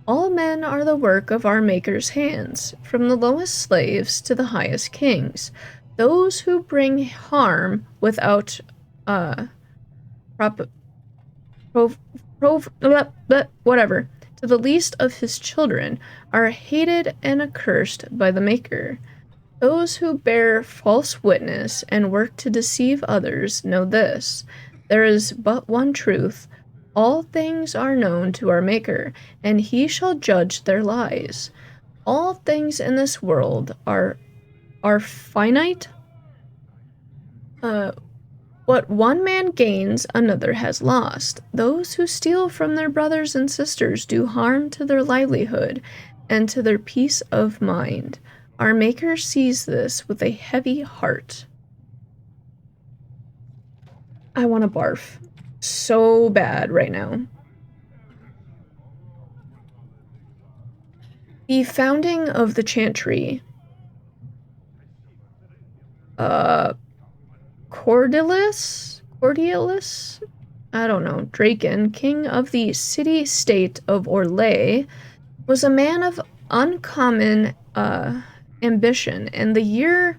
Speaker 1: All men are the work of our Maker's hands, from the lowest slaves to the highest kings. Those who bring harm without to the least of his children are hated and accursed by the Maker. Those who bear false witness and work to deceive others know this: there is but one truth. All things are known to our Maker, and He shall judge their lies. All things in this world are finite. What one man gains, another has lost. Those who steal from their brothers and sisters do harm to their livelihood and to their peace of mind. Our Maker sees this with a heavy heart. I want to barf so bad right now. The founding of the Chantry. Cordialis? I don't know. Draken, king of the city-state of Orlais, was a man of uncommon ambition. In the year,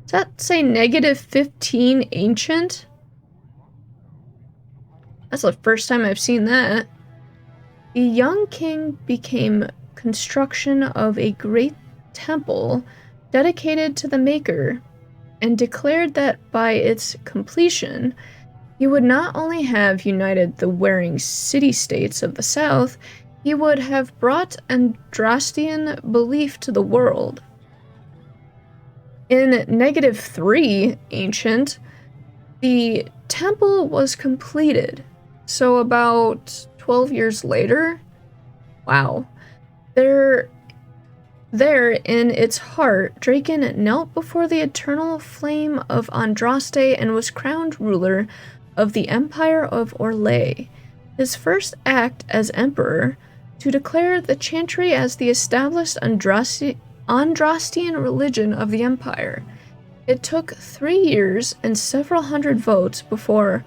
Speaker 1: does that say -15 ancient? That's the first time I've seen that. The young king became construction of a great temple dedicated to the Maker, and declared that by its completion, he would not only have united the warring city-states of the south, he would have brought Andrastian belief to the world. In -3 ancient, the temple was completed, so about 12 years later, wow, There, in its heart, Draken knelt before the eternal flame of Andraste and was crowned ruler of the Empire of Orlais. His first act as emperor, to declare the Chantry as the established Andrastian religion of the Empire. It took 3 years and several hundred votes before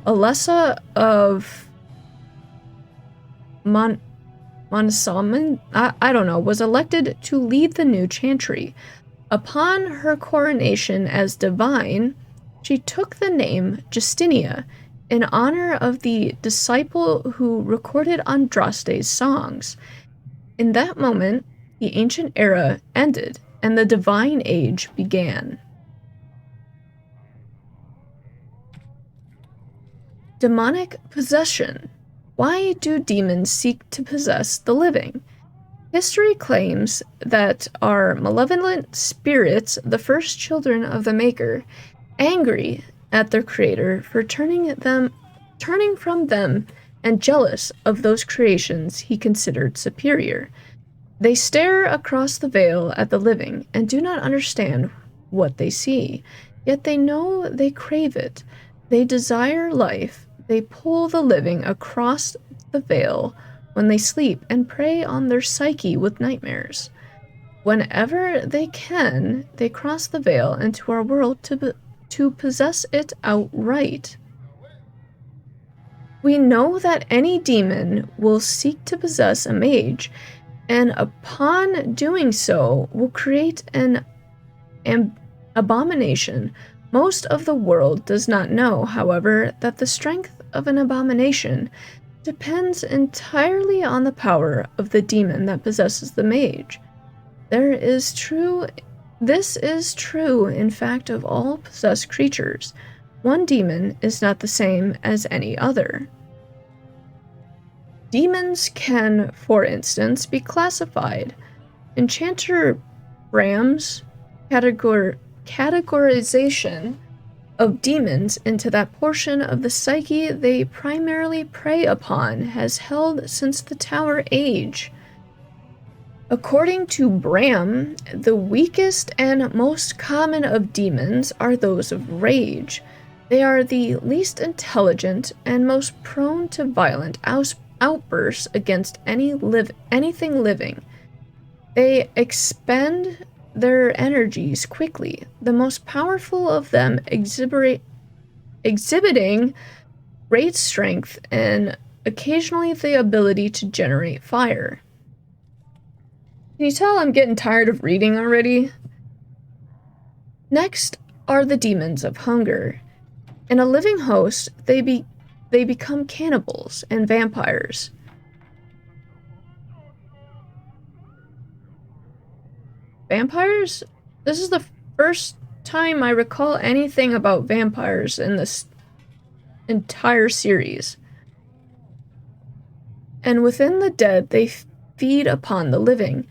Speaker 1: Alessa of Monsaman, I don't know, was elected to lead the new Chantry. Upon her coronation as divine, she took the name Justinia in honor of the disciple who recorded Andraste's songs. In that moment, the ancient era ended and the divine age began. Demonic possession. Why do demons seek to possess the living? History claims that are malevolent spirits, the first children of the Maker, angry at their creator for turning from them and jealous of those creations he considered superior. They stare across the veil at the living and do not understand what they see, yet they know they crave it. They desire life. They pull the living across the veil when they sleep and prey on their psyche with nightmares. Whenever they can, they cross the veil into our world to possess it outright. We know that any demon will seek to possess a mage, and upon doing so will create an abomination. Most of the world does not know, however, that the strength of an abomination depends entirely on the power of the demon that possesses the mage. This is true, in fact, of all possessed creatures. One demon is not the same as any other. Demons can, for instance, be classified. Enchanter Bram's categorization of demons into that portion of the psyche they primarily prey upon has held since the Tower Age. According to Bram, the weakest and most common of demons are those of rage. They are the least intelligent and most prone to violent outbursts against anything living. They expend their energies quickly, the most powerful of them exhibiting great strength and occasionally the ability to generate fire. Can you tell I'm getting tired of reading already? Next are the demons of hunger. In a living host, they become cannibals and vampires. Vampires? This is the first time I recall anything about vampires in this entire series. And within the dead, they feed upon the living.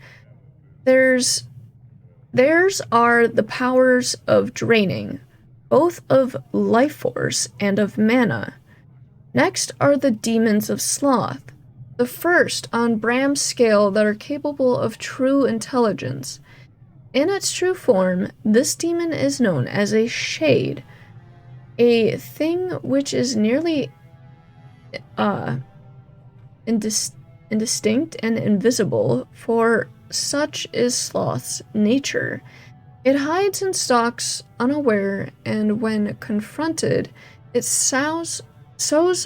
Speaker 1: Theirs are the powers of draining, both of life force and of mana. Next are the Demons of Sloth, the first on Bram's scale that are capable of true intelligence. In its true form, this demon is known as a shade, a thing which is nearly indistinct and invisible, for such is Sloth's nature. It hides and stalks unaware, and when confronted, it sows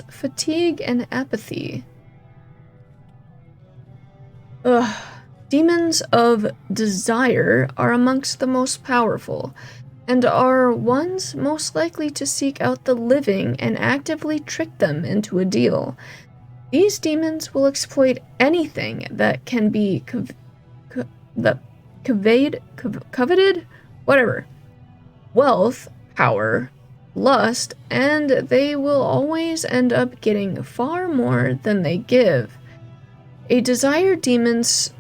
Speaker 1: fatigue and apathy. Demons of desire are amongst the most powerful, and are ones most likely to seek out the living and actively trick them into a deal. These demons will exploit anything that can be coveted, whatever. Wealth, power, lust, and they will always end up getting far more than they give. A desire demon's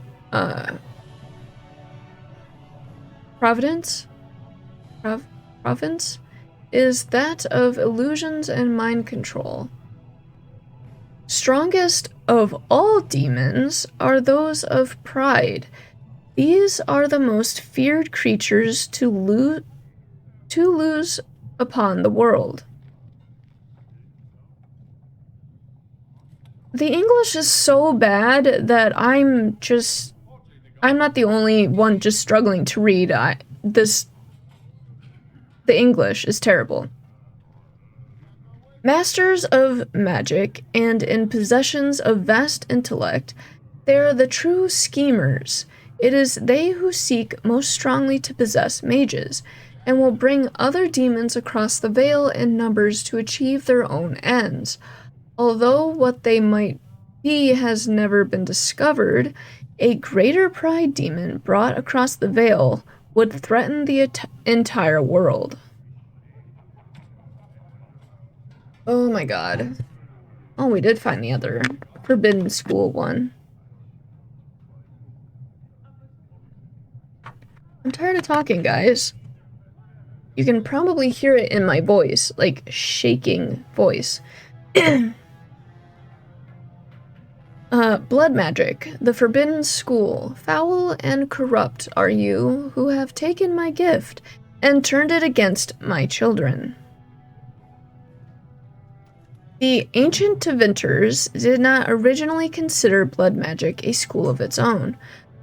Speaker 1: province is that of illusions and mind control. Strongest of all demons are those of pride. These are the most feared creatures to lose upon the world. The English is so bad that I'm not the only one just struggling to read. The English is terrible. Masters of magic and in possessions of vast intellect, they are the true schemers. It is they who seek most strongly to possess mages, and will bring other demons across the veil in numbers to achieve their own ends. Although what they might be has never been discovered, a greater pride demon brought across the veil would threaten the entire world. Oh my god. Oh, we did find the other Forbidden School one. I'm tired of talking, guys. You can probably hear it in my voice, like shaking voice. Blood magic, the forbidden school. Foul and corrupt are you who have taken my gift and turned it against my children. The ancient Tevinters did not originally consider blood magic a school of its own.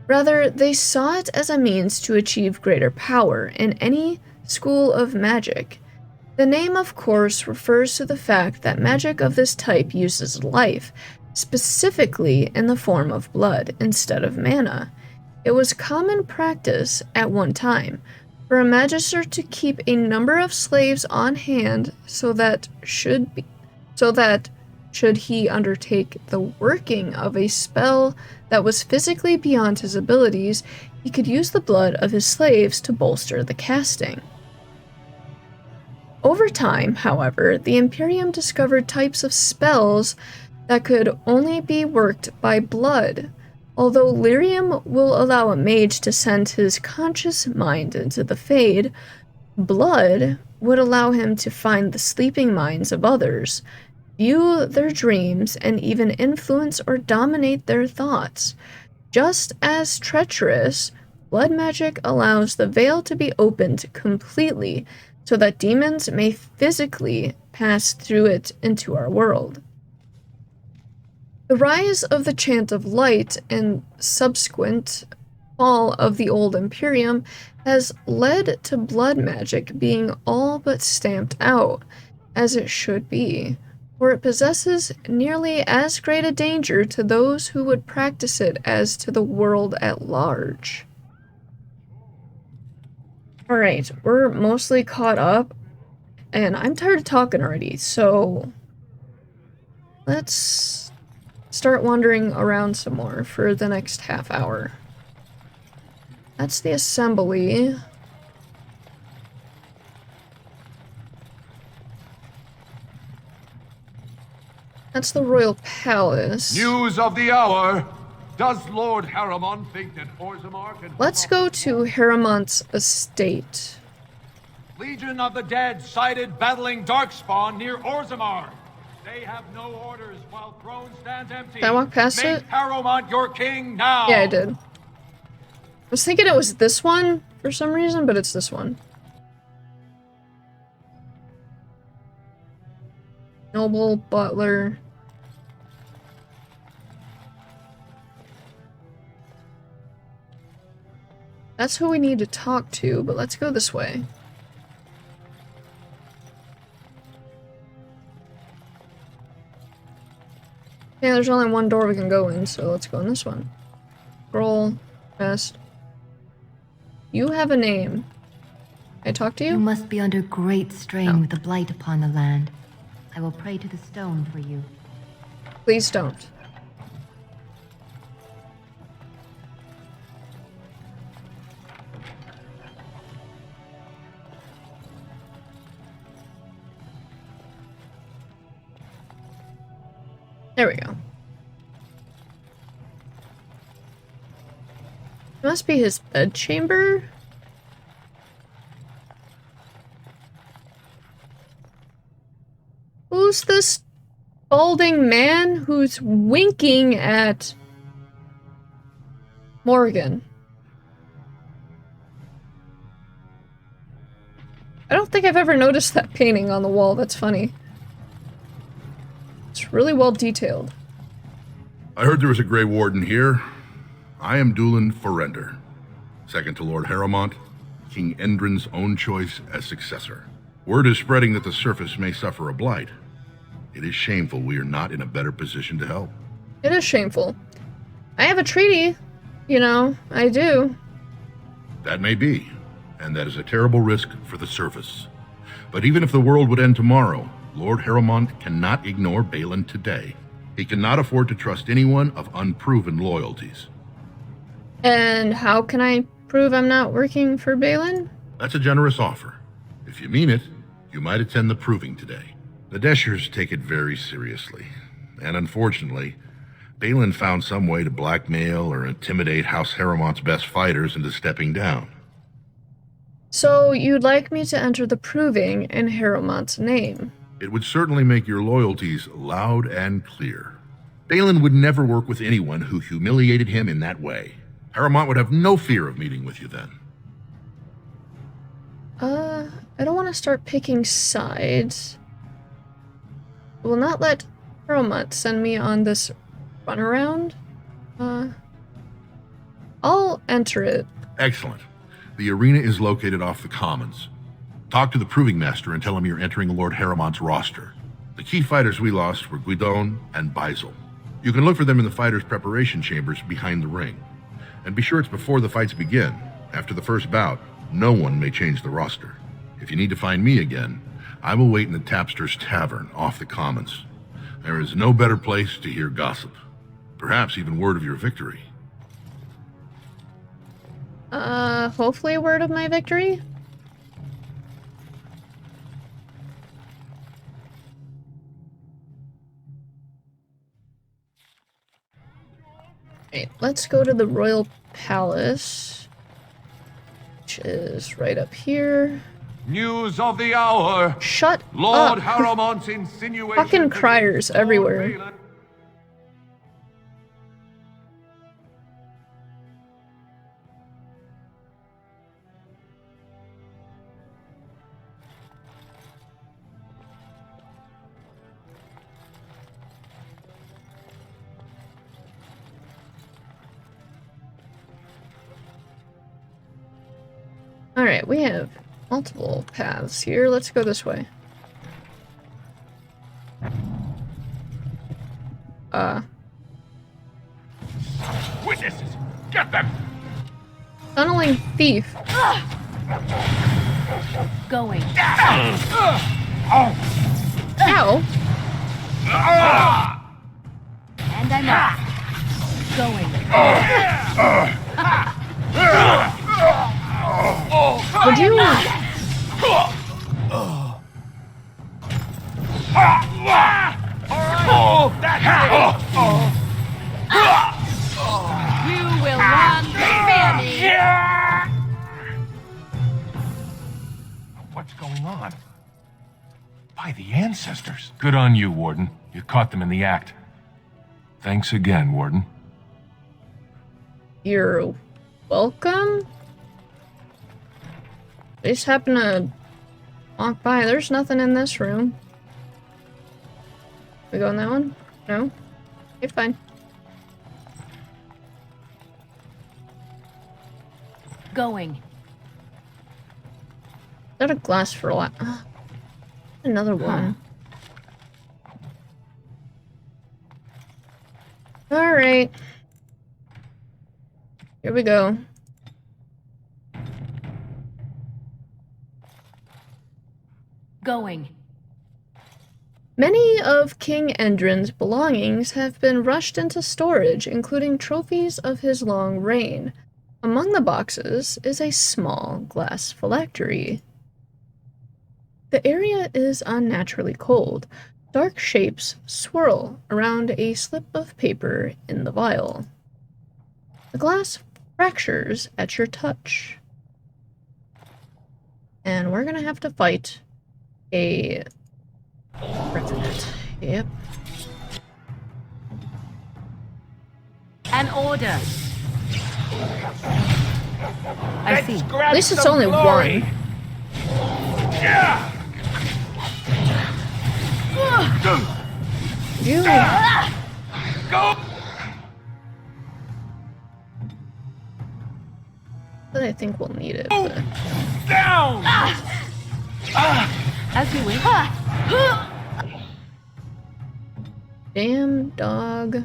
Speaker 1: Rather, they saw it as a means to achieve greater power in any school of magic. The name, of course, refers to the fact that magic of this type uses life, specifically in the form of blood instead of mana. It was common practice at one time for a magister to keep a number of slaves on hand so that should he undertake the working of a spell that was physically beyond his abilities, he could use the blood of his slaves to bolster the casting. Over time, however, the Imperium discovered types of spells that could only be worked by blood. Although lyrium will allow a mage to send his conscious mind into the Fade, blood would allow him to find the sleeping minds of others, view their dreams, and even influence or dominate their thoughts. Just as treacherous, blood magic allows the veil to be opened completely so that demons may physically pass through it into our world. The rise of the Chant of Light and subsequent fall of the Old Imperium has led to blood magic being all but stamped out, as it should be, for it possesses nearly as great a danger to those who would practice it as to the world at large. Alright, we're mostly caught up, and I'm tired of talking already, so let's start wandering around some more for the next half hour. That's the assembly. That's the royal palace.
Speaker 12: News of the hour! Does Lord Harriman think that Orzammar can...
Speaker 1: Let's go to Harriman's estate.
Speaker 12: Legion of the Dead sighted battling Darkspawn near Orzammar. They have no orders while throne stands empty.
Speaker 1: Did I walk past it?
Speaker 12: Make Harriman your king now!
Speaker 1: Yeah, I did. I was thinking it was this one for some reason, but it's this one. Noble, butler. That's who we need to talk to, but let's go this way. Yeah, there's only one door we can go in, so let's go in this one. Scroll, rest. You have a name. Can I talk to you?
Speaker 15: You must be under great strain with the blight upon the land. I will pray to the stone for you.
Speaker 1: Please don't. There we go. It must be his bedchamber. Who's this balding man who's winking at Morgan? I don't think I've ever noticed that painting on the wall. That's funny. It's really well detailed.
Speaker 5: I heard there was a Grey Warden here. I am Dulin Forrender, second to Lord Harriman, King Endrin's own choice as successor. Word is spreading that the surface may suffer a blight. It is shameful we are not in a better position to help.
Speaker 1: It is shameful. I have a treaty. You know, I do.
Speaker 5: That may be, and that is a terrible risk for the surface. But even if the world would end tomorrow, Lord Harriman cannot ignore Balin today. He cannot afford to trust anyone of unproven loyalties.
Speaker 1: And how can I prove I'm not working for Balin?
Speaker 5: That's a generous offer. If you mean it, you might attend the proving today. The Deshers take it very seriously. And unfortunately, Balin found some way to blackmail or intimidate House Harriman's best fighters into stepping down.
Speaker 1: So you'd like me to enter the proving in Harriman's name?
Speaker 5: It would certainly make your loyalties loud and clear.
Speaker 17: Balin would never work with anyone who humiliated him in that way. Harrowmont would have no fear of meeting with you then.
Speaker 1: I don't want to start picking sides. I will not let Harrowmont send me on this runaround. I'll enter it.
Speaker 17: Excellent. The arena is located off the Commons. Talk to the Proving Master and tell him you're entering Lord Harrowmont's roster. The key fighters we lost were Guidon and Baisel. You can look for them in the fighters' preparation chambers behind the ring. And be sure it's before the fights begin. After the first bout, no one may change the roster. If you need to find me again, I will wait in the Tapster's Tavern off the Commons. There is no better place to hear gossip. Perhaps even word of your victory.
Speaker 1: Hopefully a word of my victory? Right, let's go to the Royal Palace, which is right up here.
Speaker 12: News of the hour.
Speaker 1: Shut
Speaker 12: Lord
Speaker 1: up.
Speaker 12: Harrowmont's insinuation.
Speaker 1: Fucking criers everywhere. Alright, we have multiple paths here. Let's go this way.
Speaker 3: Witnesses! Get them!
Speaker 1: Tunneling thief.
Speaker 11: Going.
Speaker 1: Ow!
Speaker 11: And I'm off. Going.
Speaker 1: Would you...
Speaker 11: You will run fear me.
Speaker 4: What's going on? By the ancestors.
Speaker 18: Good on you, Warden. You caught them in the act. Thanks again, Warden.
Speaker 1: You're welcome? I just happen to walk by. There's nothing in this room. We go in that one? No? Okay, fine.
Speaker 11: Going.
Speaker 1: Is that a glass for a lot? Another one. Alright. Here we go.
Speaker 11: Going.
Speaker 1: Many of King Endrin's belongings have been rushed into storage, including trophies of his long reign. Among the boxes is a small glass phylactery. The area is unnaturally cold. Dark shapes swirl around a slip of paper in the vial. The glass fractures at your touch. And we're gonna have to fight a revenant. Yep.
Speaker 11: An order. I see.
Speaker 1: At least it's only one.
Speaker 4: Yeah.
Speaker 1: You.
Speaker 4: Go.
Speaker 1: But I think we'll need it. But...
Speaker 4: Down.
Speaker 11: As you wish.
Speaker 1: Damn dog.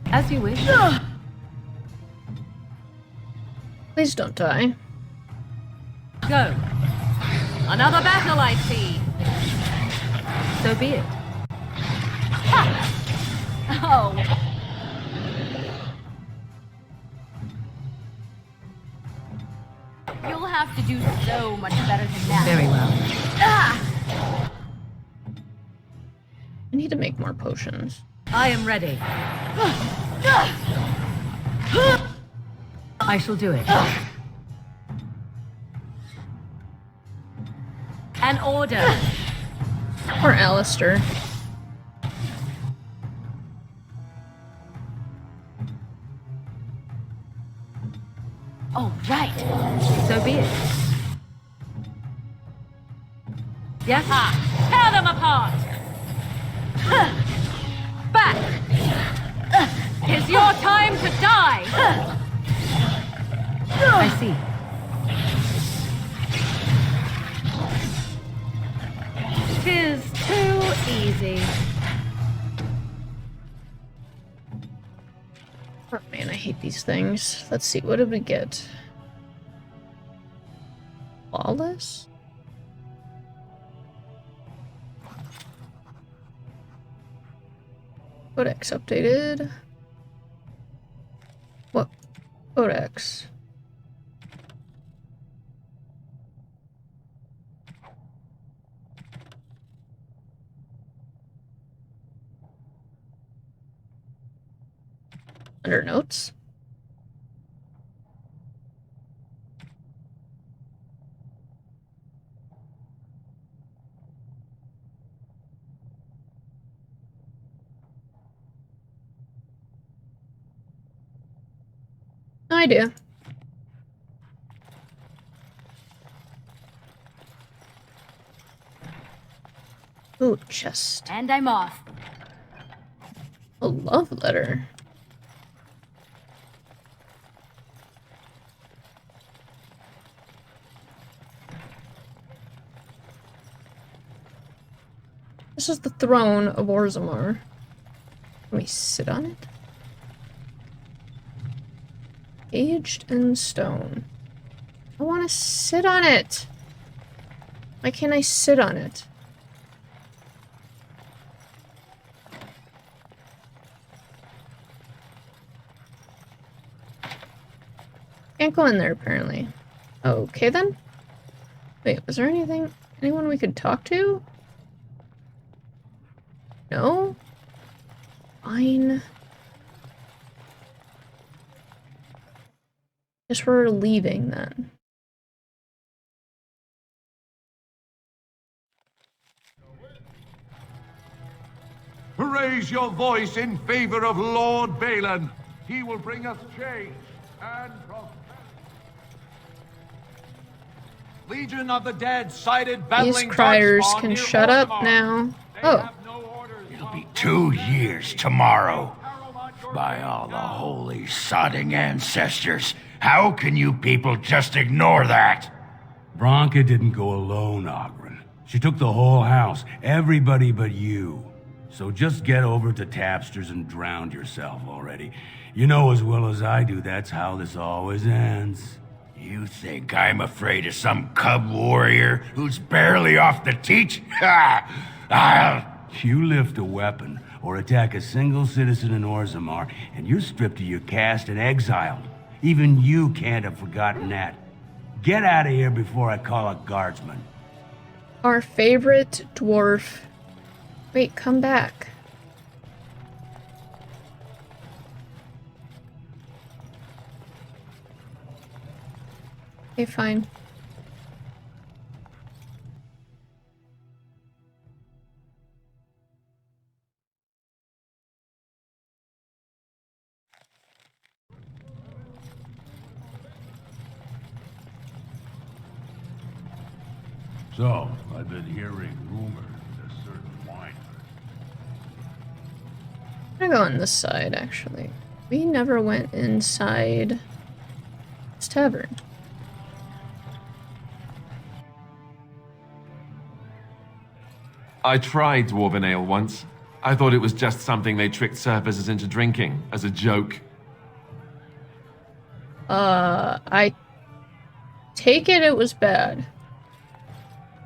Speaker 11: As you wish.
Speaker 1: Please don't die.
Speaker 11: Go. Another battle, I see. So be it. Ha! Oh. You'll have to do so much better than that.
Speaker 2: Very well.
Speaker 1: I need to make more potions.
Speaker 11: I am ready. I shall do it. An order.
Speaker 1: Or Alistair.
Speaker 11: All right. So be it. Yes? Tear them apart! Back! It's your time to die! I see. Tis too easy.
Speaker 1: Oh man, I hate these things. Let's see, what did we get? Flawless? Codex updated. What? Codex. Under notes. No idea. Ooh, chest.
Speaker 11: And I'm off.
Speaker 1: A love letter. This is the throne of Orzammar. Can we sit on it? Aged in stone. I want to sit on it. Why can't I sit on it? Can't go in there, apparently. Okay, then. Wait, was there anyone we could talk to? No? Fine. Guess we're leaving, then.
Speaker 12: Raise your voice in favor of Lord Balin. He will bring us change and prosperity.
Speaker 19: Legion of the Dead sighted
Speaker 1: These
Speaker 19: battling
Speaker 1: criers
Speaker 19: Darkspawn
Speaker 1: can
Speaker 19: near
Speaker 1: shut up
Speaker 19: Orzammar.
Speaker 1: now. Oh.
Speaker 20: It'll be 2 years tomorrow. By all the holy sodding ancestors, how can you people just ignore that?
Speaker 21: Bronca didn't go alone, Ogren. She took the whole house, everybody but you. So just get over to Tapster's and drown yourself already. You know as well as I do that's how this always ends.
Speaker 20: You think I'm afraid of some cub warrior who's barely off the teat? I'll...
Speaker 21: You lift a weapon or attack a single citizen in Orzammar, and you're stripped of your caste and exiled. Even you can't have forgotten that. Get out of here before I call a guardsman.
Speaker 1: Our favorite dwarf. Wait, come back. Okay, fine.
Speaker 21: So, I've been hearing rumors that a certain wine.
Speaker 1: I'm gonna go on this side, actually. We never went inside this tavern.
Speaker 10: I tried Dwarven Ale once. I thought it was just something they tricked surfers into drinking, as a joke.
Speaker 1: I take it was bad.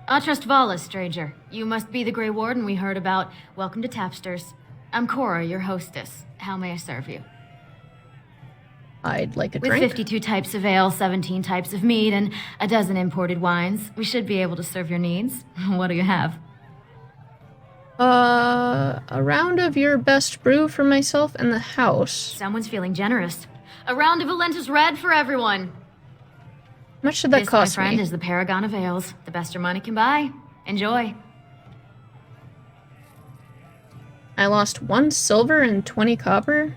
Speaker 22: Atrust Vala, stranger. You must be the Grey Warden we heard about. Welcome to Tapster's. I'm Cora, your hostess. How may I serve you?
Speaker 1: I'd like a
Speaker 22: With
Speaker 1: drink.
Speaker 22: 52 types of ale, 17 types of mead, and a dozen imported wines, we should be able to serve your needs. What do you have?
Speaker 1: A round of your best brew for myself and the house.
Speaker 22: Someone's feeling generous. A round of Valentis Red for everyone.
Speaker 1: How much did that cost
Speaker 22: my friend,
Speaker 1: me?
Speaker 22: is the paragon of ales. The best your money can buy. Enjoy.
Speaker 1: I lost 1 silver and 20 copper.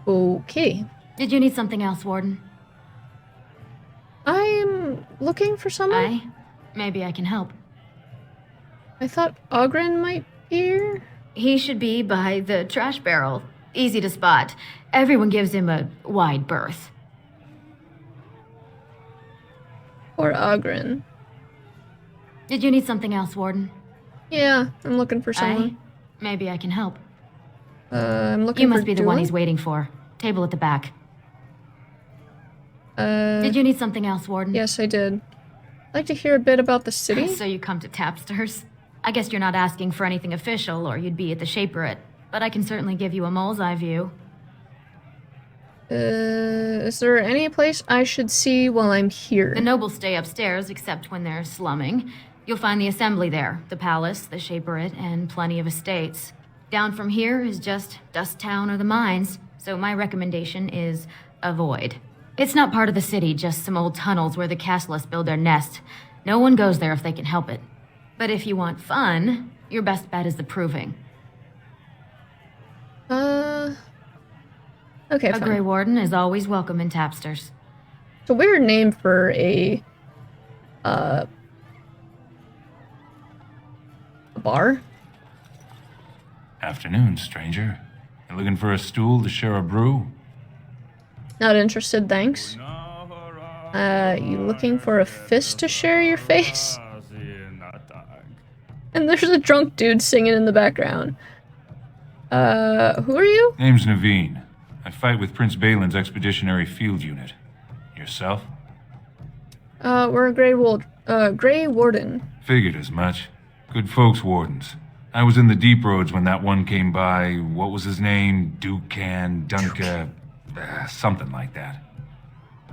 Speaker 1: Okay.
Speaker 22: Did you need something else, Warden?
Speaker 1: I'm looking for someone.
Speaker 22: Maybe I can help.
Speaker 1: I thought Ogren might be here.
Speaker 22: He should be by the trash barrel. Easy to spot. Everyone gives him a wide berth.
Speaker 1: Or Ogren.
Speaker 22: Did you need something else, Warden?
Speaker 1: Yeah, I'm looking for someone.
Speaker 22: Maybe I can help.
Speaker 1: I'm looking for
Speaker 22: You must be the one
Speaker 1: Dooley?
Speaker 22: he's waiting for. Table at the back. Did you need something else, Warden?
Speaker 1: Yes, I did. I'd like to hear a bit about the city.
Speaker 22: So you come to Tapsters? I guess you're not asking for anything official, or you'd be at the Shaperate. But I can certainly give you a mole's eye view.
Speaker 1: Is there any place I should see while I'm here?
Speaker 22: The nobles stay upstairs, except when they're slumming. You'll find the assembly there, the palace, the Shaperate, and plenty of estates. Down from here is just Dust Town or the mines, so my recommendation is avoid. It's not part of the city, just some old tunnels where the castlists build their nest. No one goes there if they can help it. But if you want fun, your best bet is the Proving.
Speaker 1: Okay,
Speaker 22: A
Speaker 1: fine.
Speaker 22: Grey Warden is always welcome in Tapsters.
Speaker 1: It's a weird name for a bar?
Speaker 18: Afternoon, stranger. You looking for a stool to share a brew?
Speaker 1: Not interested, thanks. You looking for a fist to share your face? And there's a drunk dude singing in the background. Who are you?
Speaker 18: Name's Naveen. I fight with Prince Balin's Expeditionary Field Unit. Yourself?
Speaker 1: We're a Grey Warden.
Speaker 18: Figured as much. Good folks, wardens. I was in the deep roads when that one came by. What was his name? Dunka... something like that.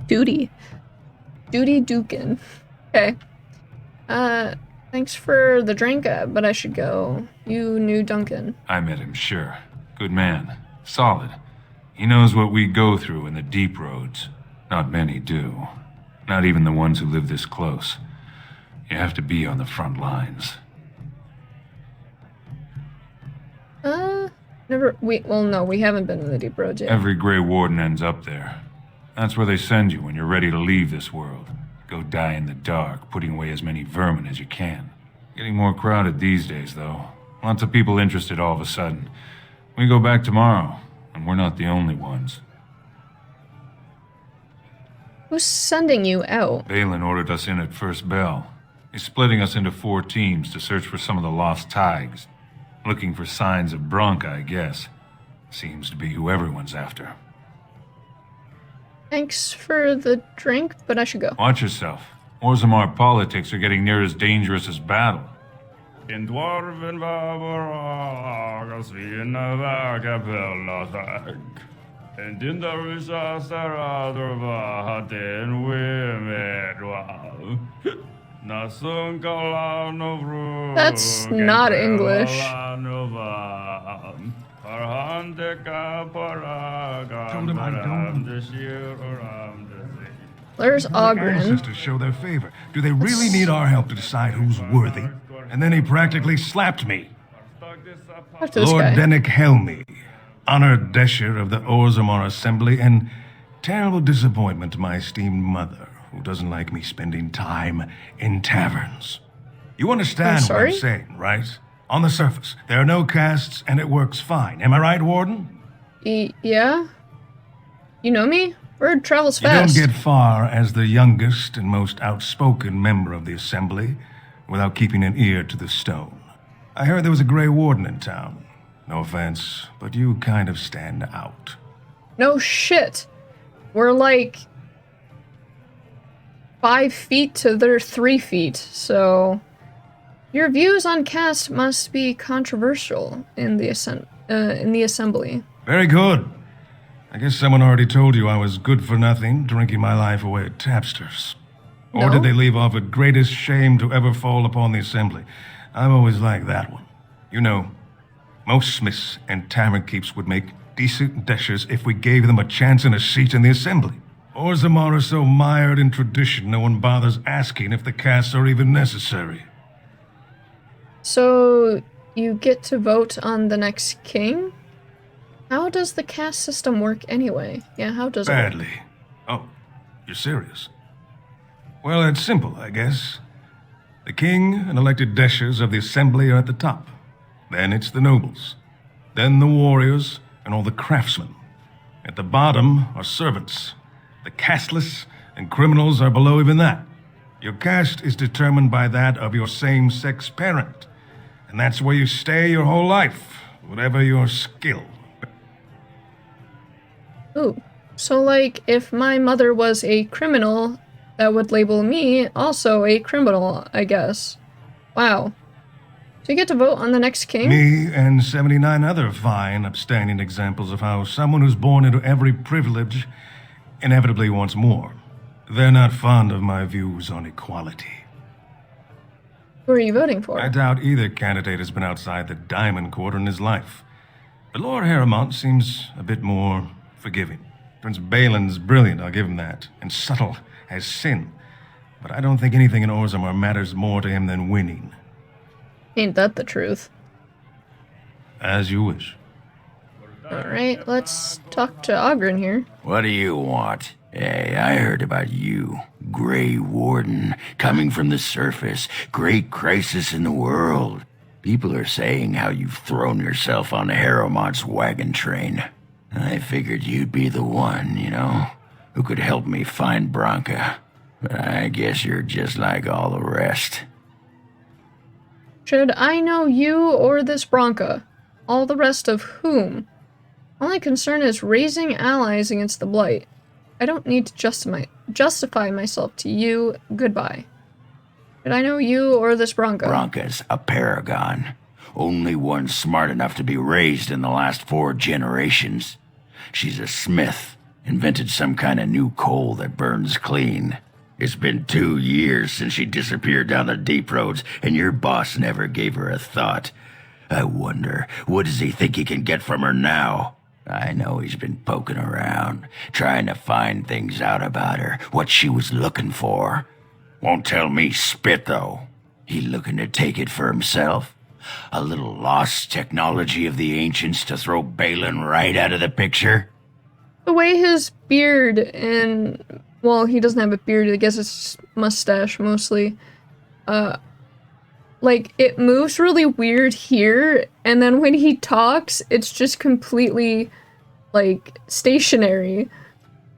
Speaker 1: Duty Dukin. Okay. Thanks for the drink, but I should go. You knew Duncan.
Speaker 18: I met him, sure. Good man. Solid. He knows what we go through in the deep roads. Not many do. Not even the ones who live this close. You have to be on the front lines.
Speaker 1: We haven't been in the deep roads yet.
Speaker 18: Every Grey Warden ends up there. That's where they send you when you're ready to leave this world. Go die in the dark, putting away as many vermin as you can. Getting more crowded these days, though. Lots of people interested all of a sudden. We go back tomorrow, and we're not the only ones.
Speaker 1: Who's sending you out?
Speaker 18: Balin ordered us in at first bell. He's splitting us into 4 teams to search for some of the lost Tigers. Looking for signs of Bronca, I guess. Seems to be who everyone's after.
Speaker 1: Thanks for the drink, but I should go.
Speaker 18: Watch yourself. Orzammar politics are getting near as dangerous as battle.
Speaker 7: In dwarven vaboragas vi in vaga pellatag. And in the risa saradur vahaten wimedwal. Nasun kalano vru.
Speaker 1: That's not English.
Speaker 7: Told him I don't.
Speaker 1: There's Ogren.
Speaker 8: Ancestors show their favor. Do they really need our help to decide who's worthy? And then he practically slapped me.
Speaker 1: Talk to this
Speaker 8: Lord
Speaker 1: guy.
Speaker 8: Dennick Helmy, honored Desher of the Orzammar Assembly, and terrible disappointment to my esteemed mother, who doesn't like me spending time in taverns. You understand what I'm saying, right? On the surface, there are no castes, and it works fine. Am I right, Warden?
Speaker 1: Yeah? You know me? Word travels
Speaker 8: You
Speaker 1: fast.
Speaker 8: don't get far as the youngest and most outspoken member of the Assembly without keeping an ear to the stone. I heard there was a Grey Warden in town. No offense, but you kind of stand out.
Speaker 1: No shit. We're like 5 feet to their 3 feet, so your views on caste must be controversial in the assembly.
Speaker 8: Very good. I guess someone already told you I was good for nothing, drinking my life away at Tapsters. Or
Speaker 1: No.
Speaker 8: did they leave off at greatest shame to ever fall upon the Assembly? I've always liked that one. You know, most smiths and tavern keeps would make decent dishes if we gave them a chance and a seat in the assembly. Orzammar are so mired in tradition, no one bothers asking if the casts are even necessary.
Speaker 1: So, you get to vote on the next king? How does the caste system work anyway? Yeah, how does it work?
Speaker 8: Badly. Oh, you're serious? Well, it's simple, I guess. The king and elected deshers of the assembly are at the top. Then it's the nobles. Then the warriors and all the craftsmen. At the bottom are servants. The casteless and criminals are below even that. Your caste is determined by that of your same-sex parent. And that's where you stay your whole life, whatever your skill.
Speaker 1: Ooh. So, like, if my mother was a criminal, that would label me also a criminal, I guess. Wow. So you get to vote on the next king?
Speaker 8: Me and 79 other fine, upstanding examples of how someone who's born into every privilege inevitably wants more. They're not fond of my views on equality.
Speaker 1: Who are you voting for?
Speaker 8: I doubt either candidate has been outside the Diamond Quarter in his life. But Lord Harrowmont seems a bit more forgiving. Prince Balin's brilliant, I'll give him that, and subtle as sin. But I don't think anything in Orzammar matters more to him than winning.
Speaker 1: Ain't that the truth?
Speaker 8: As you wish.
Speaker 1: Alright, let's talk to Ogren here.
Speaker 20: What do you want? Hey, I heard about you. Grey Warden, coming from the surface. Great crisis in the world. People are saying how you've thrown yourself on Harrowmont's wagon train. I figured you'd be the one, you know, who could help me find Branka. But I guess you're just like all the rest.
Speaker 1: Should I know you or this Branka? All the rest of whom? Only concern is raising allies against the Blight. I don't need to justify myself to you. Goodbye. Should I know you or this Branka?
Speaker 20: Branka's a paragon. Only one smart enough to be raised in the last 4 generations. She's a smith. Invented some kind of new coal that burns clean. It's been 2 years since she disappeared down the deep roads, and your boss never gave her a thought. I wonder, what does he think he can get from her now? I know he's been poking around, trying to find things out about her, what she was looking for. Won't tell me spit, though. He looking to take it for himself? A little lost technology of the ancients to throw Balin right out of the picture?
Speaker 1: The way his beard and... well, he doesn't have a beard, I guess it's mustache mostly. Like, it moves really weird here, and then when he talks, it's just completely, like, stationary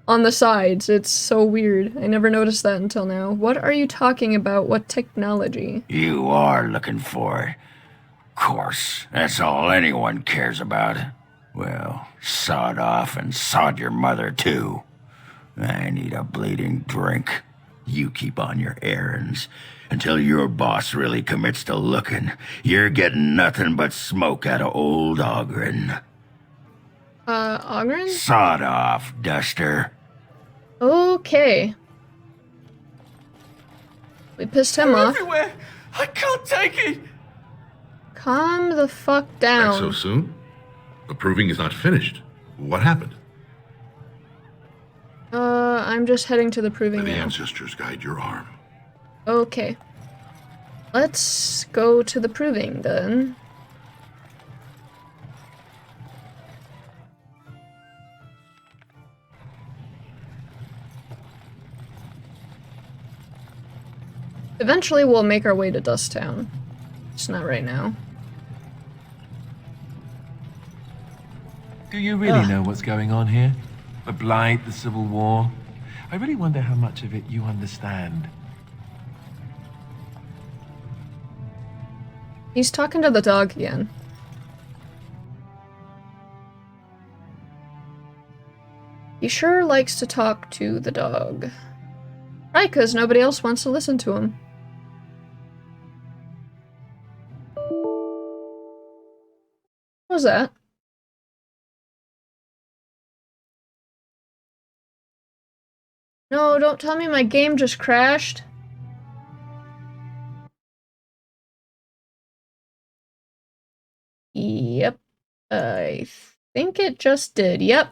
Speaker 1: on the sides. It's so weird. I never noticed that until now. What are you talking about? What technology?
Speaker 20: You are looking for it. Of course, that's all anyone cares about. Well, sod off and sod your mother, too. I need a bleeding drink. You keep on your errands. Until your boss really commits to looking, you're getting nothing but smoke out of old Ogren.
Speaker 1: Ogren?
Speaker 20: Sod off, Duster.
Speaker 1: Okay. We pissed him off.
Speaker 19: Everywhere! I can't take it!
Speaker 1: Calm the fuck down.
Speaker 17: Back so soon? The proving is not finished. What happened?
Speaker 1: I'm just heading to the proving
Speaker 17: May the
Speaker 1: now.
Speaker 17: ancestors guide your arm.
Speaker 1: Okay. Let's go to the proving then. Eventually we'll make our way to Dust Town. Just not right now.
Speaker 10: Do you really know what's going on here? The Blight, the Civil War? I really wonder how much of it you understand.
Speaker 1: He's talking to the dog again. He sure likes to talk to the dog. Right, because nobody else wants to listen to him. What was that? No, don't tell me my game just crashed. I think it just did. Yep.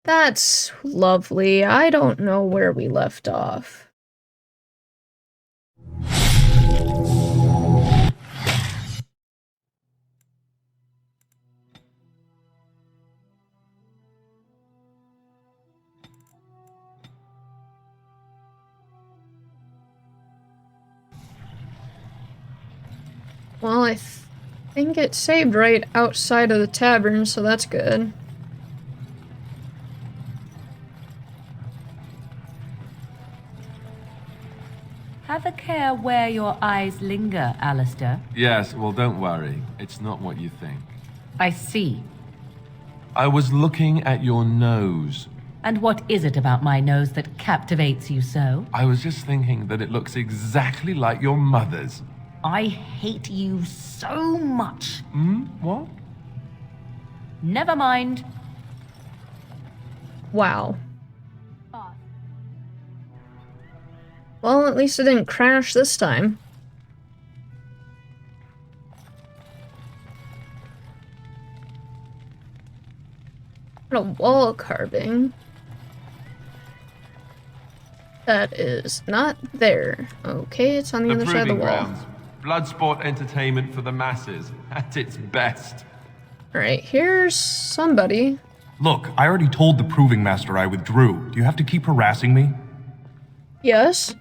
Speaker 1: That's lovely. I don't know where we left off. Well, I think it saved right outside of the tavern, so that's good.
Speaker 6: Have a care where your eyes linger, Alistair.
Speaker 10: Yes, well, don't worry. It's not what you think.
Speaker 6: I see.
Speaker 10: I was looking at your nose.
Speaker 6: And what is it about my nose that captivates you so?
Speaker 10: I was just thinking that it looks exactly like your mother's.
Speaker 6: I hate you so much.
Speaker 10: What?
Speaker 6: Never mind.
Speaker 1: Wow. Well, at least it didn't crash this time. What a wall carving. That is not there. Okay, it's on the other side of the wall.
Speaker 10: Grounds. Bloodsport entertainment for the masses, at its best.
Speaker 1: Alright, here's somebody.
Speaker 13: Look, I already told the Proving Master I withdrew. Do you have to keep harassing me?
Speaker 1: Yes.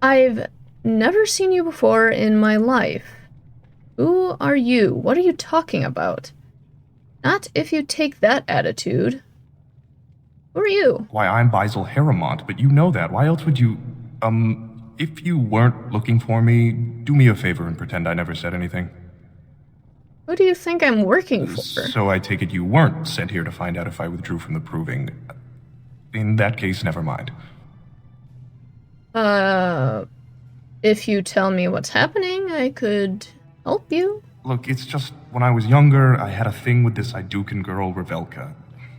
Speaker 1: I've never seen you before in my life. Who are you? What are you talking about? Not if you take that attitude. Who are you?
Speaker 13: Why, I'm Basil Harrimont, but you know that. Why else would you... if you weren't looking for me, do me a favor and pretend I never said anything.
Speaker 1: Who do you think I'm working for?
Speaker 13: So I take it you weren't sent here to find out if I withdrew from the Proving. In that case, never mind.
Speaker 1: If you tell me what's happening, I could help you.
Speaker 13: Look, it's just, when I was younger, I had a thing with this Idukan girl, Revelka.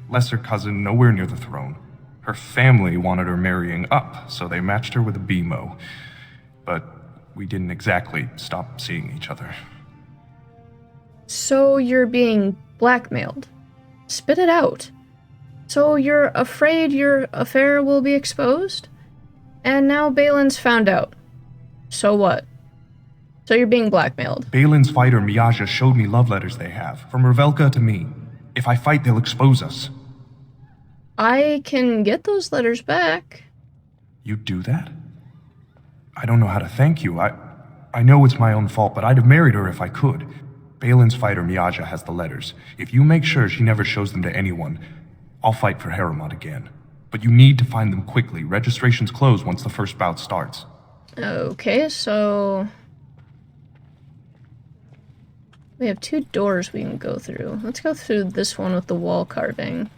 Speaker 13: Lesser cousin, nowhere near the throne. Her family wanted her marrying up, so they matched her with a BMO. But we didn't exactly stop seeing each other.
Speaker 1: So you're being blackmailed. Spit it out. So you're afraid your affair will be exposed? And now Balin's found out. So what? So you're being blackmailed.
Speaker 13: Balin's fighter, Miaja, showed me love letters they have, from Revelka to me. If I fight, they'll expose us.
Speaker 1: I can get those letters back.
Speaker 13: You'd do that? I don't know how to thank you. I know it's my own fault, but I'd have married her if I could. Balin's fighter, Miaja, has the letters. If you make sure she never shows them to anyone, I'll fight for Harrimont again. But you need to find them quickly. Registrations close once the first bout starts.
Speaker 1: Okay, so... we have 2 doors we can go through. Let's go through this one with the wall carving.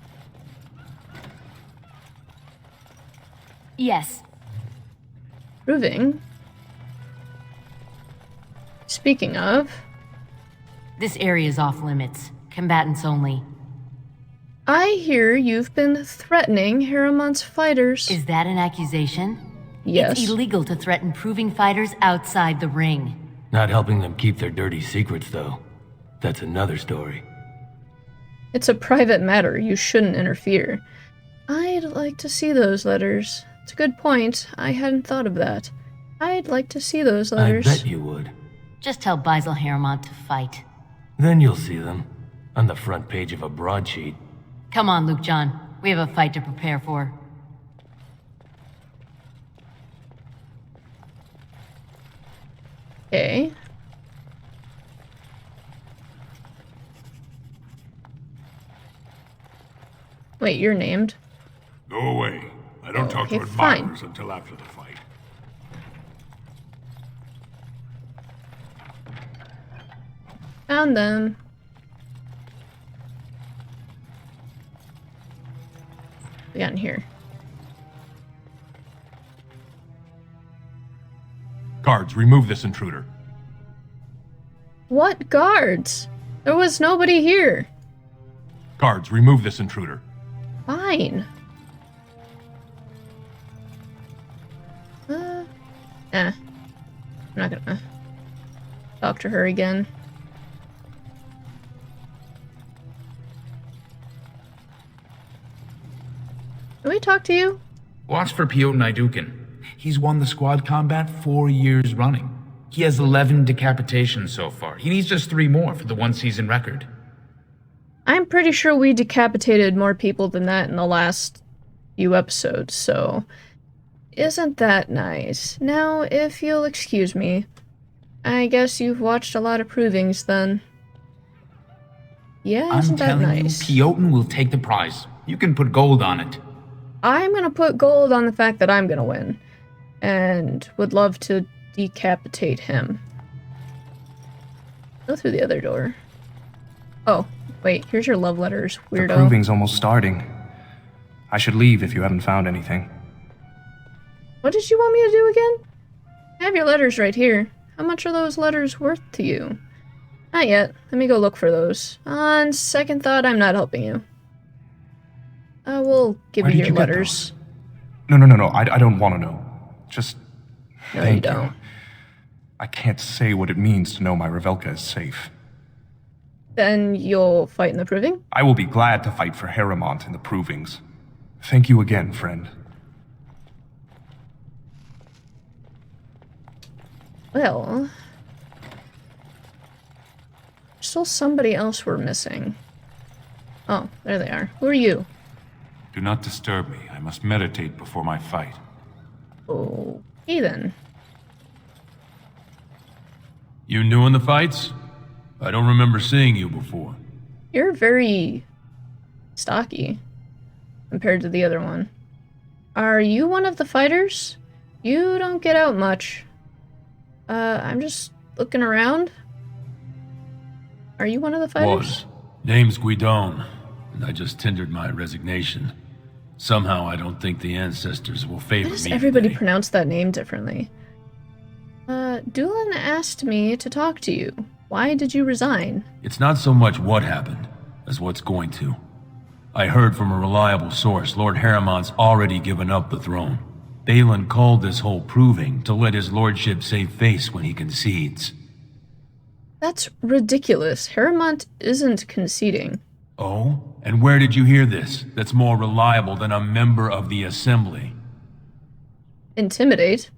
Speaker 6: Yes.
Speaker 1: Proving. Speaking of...
Speaker 11: This area is off limits. Combatants only.
Speaker 1: I hear you've been threatening Harrimon's fighters.
Speaker 11: Is that an accusation?
Speaker 1: Yes.
Speaker 11: It's illegal to threaten proving fighters outside the ring.
Speaker 14: Not helping them keep their dirty secrets, though. That's another story.
Speaker 1: It's a private matter. You shouldn't interfere. I'd like to see those letters. It's a good point. I hadn't thought of that. I'd like to see those letters.
Speaker 14: I bet you would.
Speaker 11: Just tell Basil Harrimont to fight.
Speaker 14: Then you'll see them. On the front page of a broadsheet.
Speaker 11: Come on, Luke John. We have a fight to prepare for.
Speaker 1: Okay. Wait, you're named?
Speaker 4: Go away. I don't talk to
Speaker 1: okay,
Speaker 4: admirers until after the fight.
Speaker 1: Found them. We got in here.
Speaker 13: Guards, remove this intruder.
Speaker 1: What guards? There was nobody here.
Speaker 9: Guards, remove this intruder.
Speaker 1: Fine. I'm not gonna talk to her again. Can we talk to you?
Speaker 16: Watch for Piotr Naidukin. He's won the squad combat 4 years running. He has 11 decapitations so far. He needs just 3 more for the one-season record.
Speaker 1: I'm pretty sure we decapitated more people than that in the last few episodes, so isn't that nice? Now, if you'll excuse me, I guess you've watched a lot of provings then. Yeah, isn't that nice?
Speaker 16: Piotr will take the prize. You can put gold on it.
Speaker 1: I'm gonna put gold on the fact that I'm gonna win, and would love to decapitate him. Go through the other door. Oh, wait, here's your love letters, weirdo.
Speaker 13: The proving's almost starting. I should leave if you haven't found anything.
Speaker 1: What did you want me to do again? I have your letters right here. How much are those letters worth to you? Not yet. Let me go look for those. On second thought, I'm not helping you. I will give
Speaker 13: Where
Speaker 1: you
Speaker 13: did
Speaker 1: your
Speaker 13: you get
Speaker 1: letters.
Speaker 13: No. I don't want to know. Just
Speaker 1: No,
Speaker 13: thank
Speaker 1: you don't.
Speaker 13: I can't say what it means to know my Revelka is safe.
Speaker 1: Then you'll fight in the proving?
Speaker 13: I will be glad to fight for Harrowmont in the provings. Thank you again, friend.
Speaker 1: Well, there's still somebody else we're missing. Oh, there they are. Who are you?
Speaker 18: Do not disturb me. I must meditate before my fight.
Speaker 1: Okay then.
Speaker 7: You new in the fights? I don't remember seeing you before.
Speaker 1: You're very stocky compared to the other one. Are you one of the fighters? You don't get out much. I'm just looking around. Are you one of the fighters?
Speaker 7: Was. Name's Guidon, and I just tendered my resignation. Somehow I don't think the ancestors will favor
Speaker 1: Why does
Speaker 7: me
Speaker 1: everybody
Speaker 7: today.
Speaker 1: pronounce that name differently? Doolan asked me to talk to you. Why did you resign?
Speaker 7: It's not so much what happened, as what's going to. I heard from a reliable source Lord Harrowmont's already given up the throne. Balin called this whole proving to let his lordship save face when he concedes.
Speaker 1: That's ridiculous. Harrowmont isn't conceding.
Speaker 7: Oh? And where did you hear this that's more reliable than a member of the Assembly?
Speaker 1: Intimidate,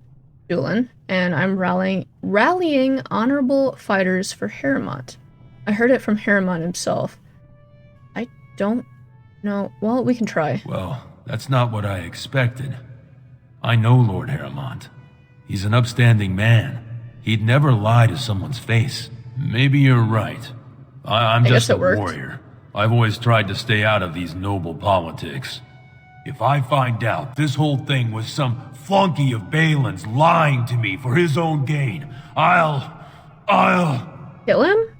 Speaker 1: Doolan, and I'm rallying honorable fighters for Harrowmont. I heard it from Harrowmont himself. I don't know. Well, we can try.
Speaker 7: Well, that's not what I expected. I know Lord Harrowmont. He's an upstanding man. He'd never lie to someone's face. Maybe you're right. I'm just a warrior. I've always tried to stay out of these noble politics. If I find out this whole thing was some flunky of Balin's lying to me for his own gain, I'll...
Speaker 1: Kill him?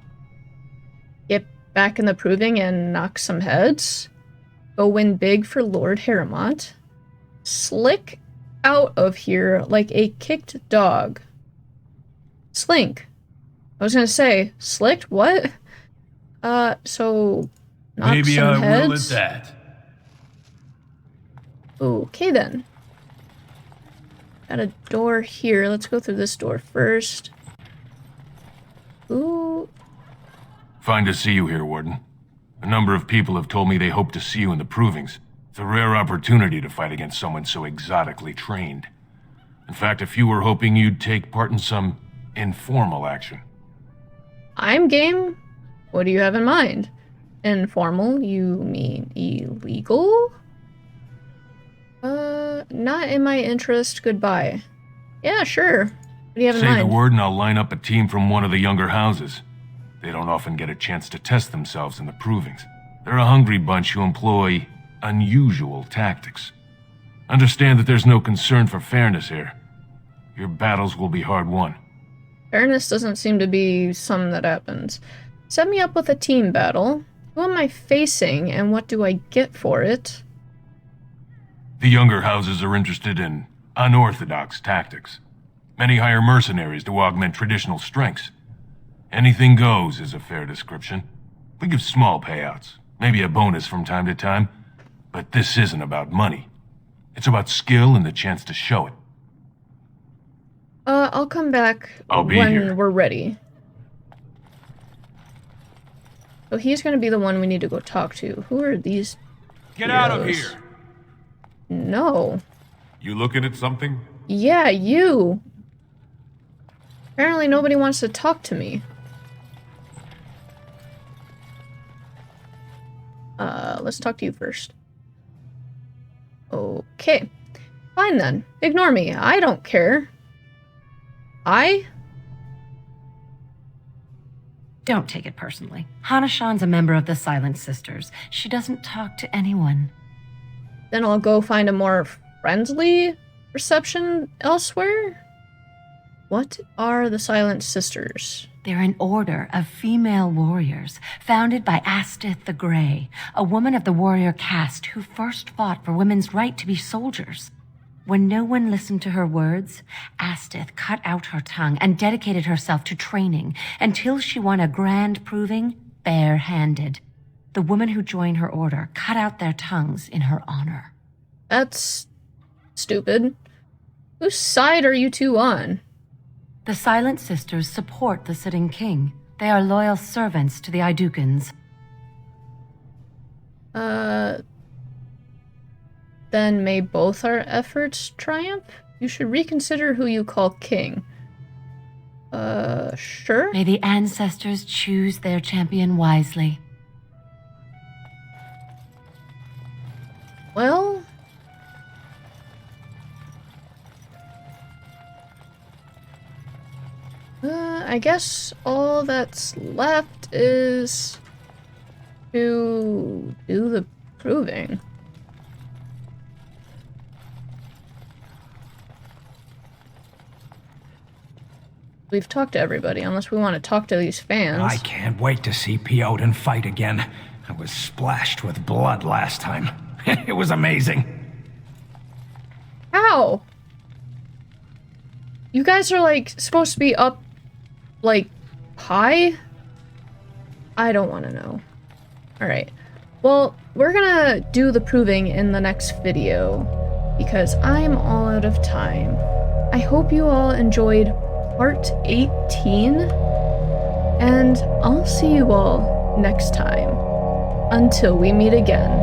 Speaker 1: Get back in the proving and knock some heads? Go win big for Lord Harrowmont? Slick out of here like a kicked dog. Slink. I was gonna say, slicked? What? So... knock
Speaker 7: Maybe
Speaker 1: some
Speaker 7: I
Speaker 1: heads?
Speaker 7: will at that.
Speaker 1: Okay then. Got a door here. Let's go through this door first. Ooh.
Speaker 9: Fine to see you here, Warden. A number of people have told me they hope to see you in the provings. It's a rare opportunity to fight against someone so exotically trained. In fact, a few were hoping you'd take part in some informal action.
Speaker 1: I'm game. What do you have in mind? Informal? You mean illegal? Not in my interest. Goodbye. Yeah, sure. What do you have in
Speaker 9: Say
Speaker 1: mind?
Speaker 9: the word and I'll line up a team from one of the younger houses. They don't often get a chance to test themselves in the provings. They're a hungry bunch who employ unusual tactics. Understand that there's no concern for fairness here. Your battles will be hard won.
Speaker 1: Fairness doesn't seem to be something that happens. Set me up with a team battle. Who am I facing and what do I get for it?
Speaker 9: The younger houses are interested in unorthodox tactics. Many hire mercenaries to augment traditional strengths. Anything goes is a fair description. We give small payouts, maybe a bonus from time to time, but this isn't about money. It's about skill and the chance to show it.
Speaker 1: I'll come back
Speaker 9: I'll be
Speaker 1: when
Speaker 9: here.
Speaker 1: we're ready. So he's gonna be the one we need to go talk to. Who are these?
Speaker 12: Get out of
Speaker 1: weirdos?
Speaker 12: here!
Speaker 1: No.
Speaker 12: You looking at something?
Speaker 1: Yeah, you. Apparently nobody wants to talk to me. Let's talk to you first. Okay. Fine then. Ignore me. I don't care.
Speaker 5: Don't take it personally. Hana-shan's a member of the Silent Sisters. She doesn't talk to anyone.
Speaker 1: Then I'll go find a more friendly reception elsewhere? What are the Silent Sisters?
Speaker 5: They're an order of female warriors, founded by Astith the Grey, a woman of the warrior caste who first fought for women's right to be soldiers. When no one listened to her words, Astith cut out her tongue and dedicated herself to training until she won a grand proving bare-handed. The women who joined her order cut out their tongues in her honor.
Speaker 1: That's stupid. Whose side are you two on?
Speaker 5: The Silent Sisters support the sitting king. They are loyal servants to the Idukans.
Speaker 1: Then may both our efforts triumph? You should reconsider who you call king. Sure?
Speaker 5: May the ancestors choose their champion wisely.
Speaker 1: Well... I guess all that's left is to do the proving. We've talked to everybody, unless we want to talk to these fans.
Speaker 15: I can't wait to see Piotin fight again. I was splashed with blood last time. It was amazing.
Speaker 1: How? You guys are, like, supposed to be up, like, high? I don't want to know. Alright. Well, we're gonna do the proving in the next video, because I'm all out of time. I hope you all enjoyed Part 18, and I'll see you all next time. Until we meet again.